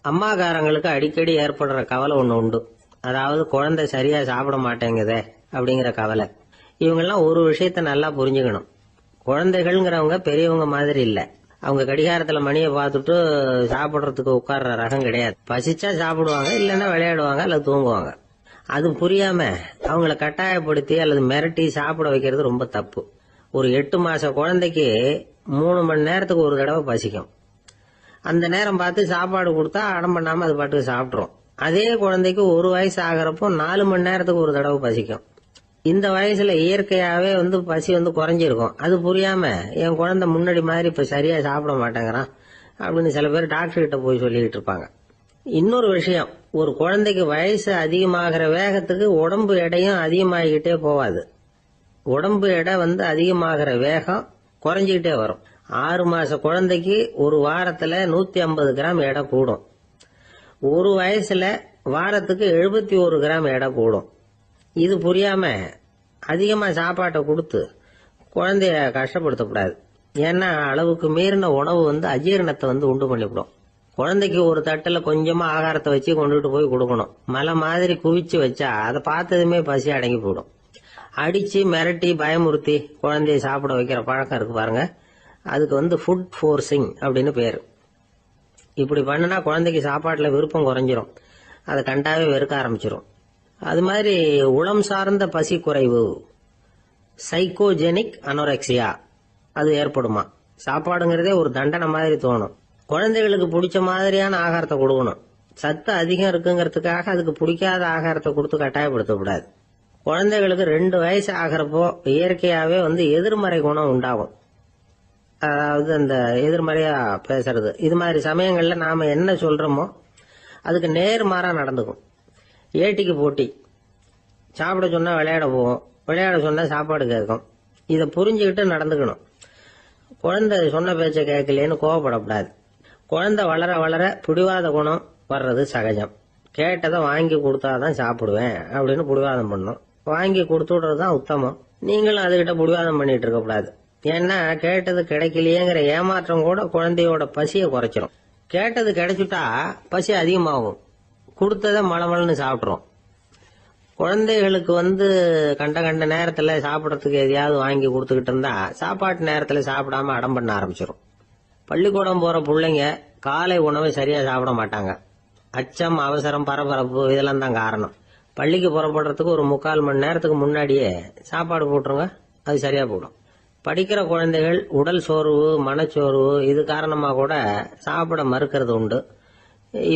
அம்மாக்காரங்களுக்கு அடிக்கடி ஏற்படுற கவலை ஒண்ணு உண்டு. அதாவது குழந்தை சரியா சாப்பிட மாட்டேங்குதே அப்படிங்கிற கவலை. இவங்கெல்லாம் ஒரு விஷயத்த நல்லா புரிஞ்சுக்கணும். குழந்தைகள்ங்கிறவங்க பெரியவங்க மாதிரி இல்ல. அவங்க கடிகாரத்துல மணியை பார்த்துட்டு சாப்பிடுறதுக்கு உட்கார்ற ரகம் கிடையாது. பசிச்சா சாப்பிடுவாங்க, இல்லைன்னா விளையாடுவாங்க அல்லது தூங்குவாங்க. அது புரியாம அவங்கள கட்டாயப்படுத்தி அல்லது மிரட்டி சாப்பிட வைக்கிறது ரொம்ப தப்பு. ஒரு 8 மாச குழந்தைக்கு 3 மணி நேரத்துக்கு ஒரு தடவை பசிக்கும். அந்த நேரம் பார்த்து சாப்பாடு கொடுத்தா அடம் பண்ணாம அது பாட்டுக்கு சாப்பிட்டுரும். அதே குழந்தைக்கு 1 வயசு ஆகிறப்போ 4 மணி நேரத்துக்கு ஒரு தடவை பசிக்கும். இந்த வயசுல இயற்கையாவே பசி குறைஞ்சிருக்கும். அது புரியாம என் குழந்தை முன்னாடி மாதிரி இப்ப சரியா சாப்பிட மாட்டேங்கிறான் அப்படின்னு சில பேர் டாக்டர் கிட்ட போய் சொல்லிக்கிட்டு இருப்பாங்க. இன்னொரு விஷயம், ஒரு குழந்தைக்கு வயசு அதிகமாகிற வேகத்துக்கு உடம்பு எடையும் அதிகமாகிக்கிட்டே போவாது. உடம்பு எடை அதிகமாகிற வேகம் குறைஞ்சிக்கிட்டே வரும். 6 மாச குழந்தைக்கு ஒரு வாரத்துல 150 கிராம் எடை கூடும். ஒரு வயசுல வாரத்துக்கு 71 கிராம் எடை கூடும். இது புரியாம அதிகமா சாப்பாட்டை கொடுத்து குழந்தைய கஷ்டப்படுத்தக்கூடாது. ஏன்னா அளவுக்கு மீறின உணவு அஜீரணத்தை உண்டு பண்ணிவிடும். குழந்தைக்கு ஒரு தட்டுல கொஞ்சமா ஆகாரத்தை வச்சு கொண்டுட்டு போய் கொடுக்கணும். மலை மாதிரி குவிச்சு வச்சா அதை பார்த்ததுமே பசி அடங்கி போயிடும். அடிச்சு மிரட்டி பயமுறுத்தி குழந்தைய சாப்பிட வைக்கிற பழக்கம் இருக்கு பாருங்க, அதுக்கு ஃபுட் ஃபோர்சிங் அப்படின்னு பேரு. இப்படி பண்ணுனா குழந்தைக்கு சாப்பாட்டுல விருப்பம் குறைஞ்சிரும், அதை கண்டாவே வெறுக்க ஆரம்பிச்சிரும். அது மாதிரி உளம் சார்ந்த பசி குறைவு, சைக்கோஜெனிக் அனோரெக்சியா, அது ஏற்படுமா. சாப்பாடுங்கிறதே ஒரு தண்டனை மாதிரி தோணும். குழந்தைகளுக்கு பிடிச்ச மாதிரியான ஆகாரத்தை கொடுக்கணும். சத்து அதிகம் இருக்குங்கிறதுக்காக அதுக்கு பிடிக்காத ஆகாரத்தை கொடுத்து கட்டாயப்படுத்தக்கூடாது. குழந்தைகளுக்கு 2 வயசு ஆகிறப்போ இயற்கையாவே எதிர்மறை குணம் உண்டாகும். அதாவது அந்த எதிர்மறையா பேசுறது. இது மாதிரி சமயங்கள்ல நாம என்ன சொல்றோமோ அதுக்கு நேர்மாறா நடந்துக்கும். ஏட்டிக்கு போட்டி, சாப்பிட சொன்னா விளையாட போவோம், விளையாட சொன்னா சாப்பாடு கேட்கும். இதை புரிஞ்சுக்கிட்டு நடந்துக்கணும். குழந்தை சொன்ன பேச்ச கேட்கலேன்னு கோவப்படக்கூடாது. குழந்தை வளர வளர பிடிவாத குணம் வர்றது சகஜம். கேட்டதை வாங்கி கொடுத்தாதான் சாப்பிடுவேன் அப்படின்னு பிடிவாதம் பண்ணும். வாங்கி கொடுத்து விடுறதுதான் உத்தமம். நீங்களும் அதுகிட்ட பிடிவாதம் பண்ணிட்டு இருக்க கூடாது. ஏன்னா கேட்டது கிடைக்கலையேங்கிற ஏமாற்றம் கூட குழந்தையோட பசியை குறைச்சிரும். கேட்டது கிடைச்சுட்டா பசி அதிகமாகும், கொடுத்ததை மளமளன்னு சாப்பிட்றோம். குழந்தைகளுக்கு கண்ட கண்ட நேரத்துல சாப்பிடறதுக்கு எதையாவது வாங்கி கொடுத்துக்கிட்டு இருந்தா சாப்பாட்டு நேரத்துல சாப்பிடாம அடம் பண்ண ஆரம்பிச்சிடும். பள்ளிக்கூடம் போற பிள்ளைங்க காலை உணவை சரியா சாப்பிட மாட்டாங்க. அச்சம், அவசரம், பரபரப்பு இதெல்லாம் தான் காரணம். பள்ளிக்கு புறப்படுறதுக்கு ஒரு 3/4 மணி நேரத்துக்கு முன்னாடியே சாப்பாடு போட்டுருங்க, அது சரியா போடும். படிக்கிற குழந்தைகள் உடல் சோர்வு, மனச்சோர்வு இது காரணமா கூட சாப்பிட மறுக்கிறது உண்டு.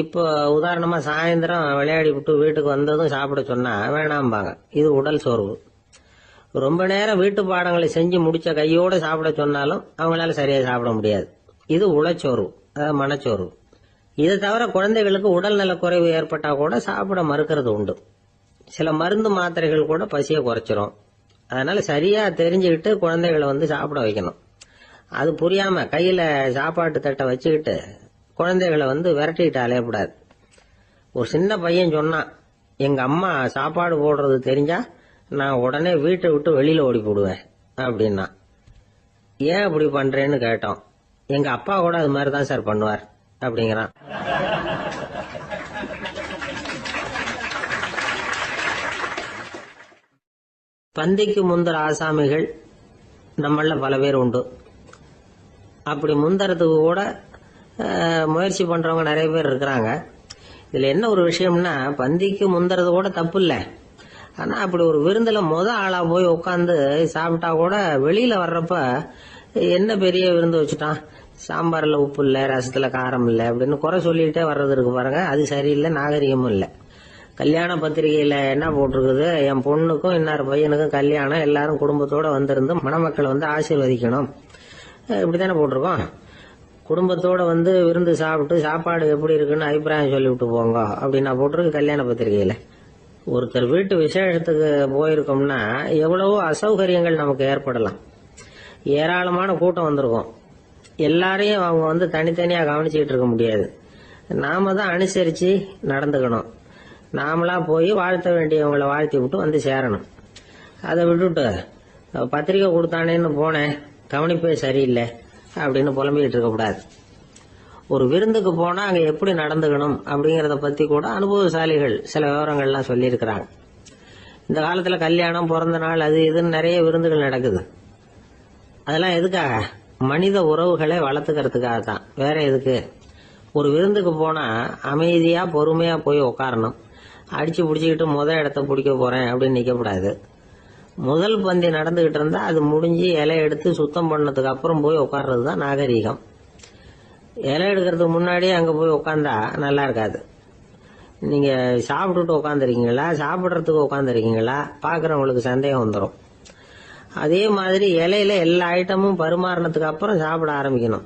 இப்போ உதாரணமா சாயந்தரம் விளையாடி விட்டு வீட்டுக்கு வந்ததும் சாப்பிட சொன்னா வேணாம்பாங்க. இது உடல் சோர்வு. ரொம்ப நேரம் வீட்டு பாடங்களை செஞ்சு முடிச்ச கையோட சாப்பிட சொன்னாலும் அவங்களால சரியா சாப்பிட முடியாது. இது உளச்சோர்வு, அதாவது மனச்சோர்வு. இதை தவிர குழந்தைகளுக்கு உடல் நலக்குறைவு ஏற்பட்டா கூட சாப்பிட மறுக்கிறது உண்டு. சில மருந்து மாத்திரைகள் கூட பசியை குறைச்சிரும். அதனால சரியா தெரிஞ்சுக்கிட்டு குழந்தைகளை சாப்பிட வைக்கணும். அது புரியாம கையில சாப்பாட்டு தட்டை வச்சுக்கிட்டு குழந்தைகளை விரட்டிட்டு அலையக்கூடாது. ஒரு சின்ன பையன் சொன்னான், எங்க அம்மா சாப்பாடு போடுறது தெரிஞ்சா நான் உடனே வீட்டை விட்டு வெளியில ஓடி போடுவேன் அப்படின்னா. ஏன் அப்படி பண்றேன்னு கேட்டோம். எங்க அப்பா கூட அது மாதிரிதான் சார் பண்ணுவார் அப்படிங்கிறான். பந்திக்கு முந்தர ஆசாமிகள் நம்மள பல பேர் உண்டு. அப்படி முந்தறதுக்கு கூட முயற்சி பண்றவங்க நிறைய பேர் இருக்கிறாங்க. இதுல என்ன ஒரு விஷயம்னா, பந்திக்கு முந்தறது கூட தப்பு இல்லை. ஆனா அப்படி ஒரு விருந்துல ஆளா போய் உட்காந்து சாப்பிட்டா கூட வெளியில வர்றப்ப என்ன பெரிய விருந்து வச்சுட்டான், சாம்பார்ல உப்பு இல்ல, ரசத்துல காரம் இல்ல அப்படின்னு குறை சொல்லிட்டே வர்றது இருக்கு பாருங்க, அது சரியில்லை, நாகரிகமும் இல்லை. கல்யாண பத்திரிகையில என்ன போட்டிருக்குது, என் பொண்ணுக்கும் இன்னார் பையனுக்கும் கல்யாணம், எல்லாரும் குடும்பத்தோட வந்திருந்து மணமக்கள் ஆசீர்வதிக்கணும், இப்படித்தானே போட்டிருக்கோம். குடும்பத்தோட விருந்து சாப்பிட்டு சாப்பாடு எப்படி இருக்குன்னு அபிப்பிராயம் சொல்லிவிட்டு போங்க அப்படின்னா போட்டிருக்கு கல்யாண பத்திரிகையில. ஒருத்தர் வீட்டு விசேஷத்துக்கு போயிருக்கோம்னா எவ்வளவோ அசௌகரியங்கள் நமக்கு ஏற்படலாம். ஏராளமான கூட்டம் வந்திருக்கும். எல்லாரையும் அவங்க தனித்தனியா கவனிச்சுக்கிட்டு இருக்க முடியாது. நாம தான் அனுசரிச்சு நடந்துக்கணும். நாமளா போய் வாழ்த்த வேண்டியவங்களை வாழ்த்தி விட்டு சேரணும். அதை விட்டுட்டு பத்திரிக்கை கொடுத்தானேன்னு போனேன், கவனிப்பே சரியில்லை அப்படின்னு புலம்பிக்கிட்டு இருக்கக்கூடாது. ஒரு விருந்துக்கு போனா அங்க எப்படி நடந்துக்கணும் அப்படிங்கறத பத்தி கூட அனுபவசாலிகள் சில விவரங்கள்லாம் சொல்லியிருக்கிறாங்க. இந்த காலத்துல கல்யாணம், பிறந்த நாள், அது இதுன்னு நிறைய விருந்துகள் நடக்குது. அதெல்லாம் எதுக்காக? மனித உறவுகளை வளர்த்துக்கிறதுக்காக தான், வேற எதுக்கு? ஒரு விருந்துக்கு போனா அமைதியா பொறுமையா போய் உட்காரணும். அடிச்சு பிடிச்சிக்கிட்டு இடத்த பிடிக்க போறேன் அப்படின்னு நிக்கப்படாது. முதல் பந்தி நடந்துகிட்டு இருந்தா அது முடிஞ்சு இலை எடுத்து சுத்தம் பண்ணதுக்கு அப்புறம் போய் உட்கார்றது தான் நாகரீகம். இலை எடுக்கிறதுக்கு முன்னாடியே அங்க போய் உட்கார்ந்தா நல்லா இருக்காது. நீங்க சாப்பிட்டுட்டு உட்காந்துருக்கீங்களா, சாப்பிட்றதுக்கு உட்காந்துருக்கீங்களா, பாக்குறவங்களுக்கு சந்தேகம் வந்துடும். அதே மாதிரி இலையில எல்லா ஐட்டமும் பரிமாறினதுக்கு அப்புறம் சாப்பிட ஆரம்பிக்கணும்.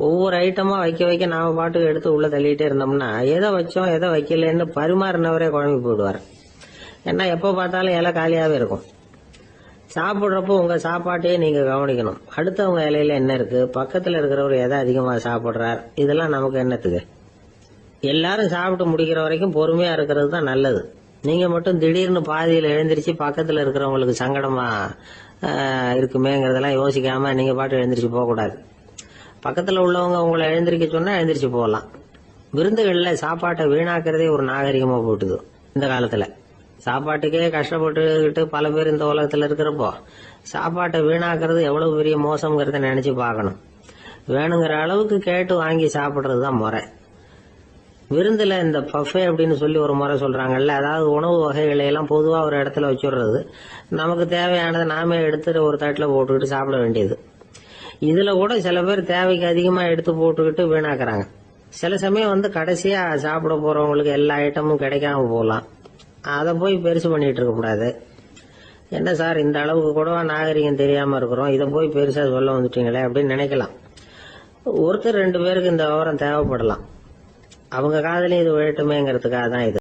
ஒவ்வொரு ஐட்டமா வைக்க வைக்க நாம பாட்டுக்கு எடுத்து உள்ள தள்ளிட்டே இருந்தோம்னா எதை வச்சோம் எதை வைக்கலன்னு பரிமாறினவரே குழம்பி போயிடுவார். ஏன்னா எப்ப பார்த்தாலும் இலை காலியாவே இருக்கும். சாப்பிட்றப்போ உங்க சாப்பாட்டையே நீங்க கவனிக்கணும். அடுத்தவங்க இலையில என்ன இருக்கு, பக்கத்துல இருக்கிறவர் எதை அதிகமா சாப்பிடுறார், இதெல்லாம் நமக்கு என்னத்துக்கு? எல்லாரும் சாப்பிட்டு முடிக்கிற வரைக்கும் பொறுமையா இருக்கிறது தான் நல்லது. நீங்க மட்டும் திடீர்னு பாதியில எழுந்திருச்சு பக்கத்துல இருக்கிறவங்களுக்கு சங்கடமா இருக்குமேங்கிறதெல்லாம் யோசிக்காம நீங்க பாட்டு எழுந்திரிச்சு போக கூடாது. பக்கத்துல உள்ளவங்க உங்களை எழுந்திருக்க சொன்னா எழுந்திரிச்சு போகலாம். விருந்துகள்ல சாப்பாட்டை வீணாக்குறதே ஒரு நாகரிகமா போட்டுது இந்த காலத்துல. சாப்பாட்டுக்கே கஷ்டப்பட்டுக்கிட்டு பல பேர் இந்த உலகத்துல இருக்கிறப்போ சாப்பாட்டை வீணாக்குறது எவ்வளவு பெரிய மோசம்ங்கிறத நினைச்சு பார்க்கணும். வேணுங்கிற அளவுக்கு கேட்டு வாங்கி சாப்பிடுறது தான் முறை. விருந்துல இந்த பஃபே அப்படின்னு சொல்லி ஒரு முறை சொல்றாங்கல்ல, அதாவது உணவு வகைகளை எல்லாம் பொதுவா ஒரு இடத்துல வச்சுடுறது, நமக்கு தேவையானதை நாமே எடுத்துட்டு ஒரு தட்டில் போட்டுக்கிட்டு சாப்பிட வேண்டியது. இதுல கூட சில பேர் தேவைக்கு அதிகமா எடுத்து போட்டுக்கிட்டு வீணாக்குறாங்க. சில சமயம் கடைசியா சாப்பிட போறவங்களுக்கு எல்லா ஐட்டமும் கிடைக்காம போகலாம். அதை போய் பெருசு பண்ணிட்டு இருக்க கூடாது. என்ன சார் இந்த அளவுக்கு கூடவா நாகரிகம் தெரியாம இருக்கிறோம், இதை போய் பெருசா சொல்ல வந்துட்டீங்களே அப்படின்னு நினைக்கலாம். ஒருத்தர் 2 பேருக்கு இந்த விவரம் தேவைப்படலாம். அவங்க காதலையும் இது விழட்டுமேங்கிறதுக்காக தான் இது.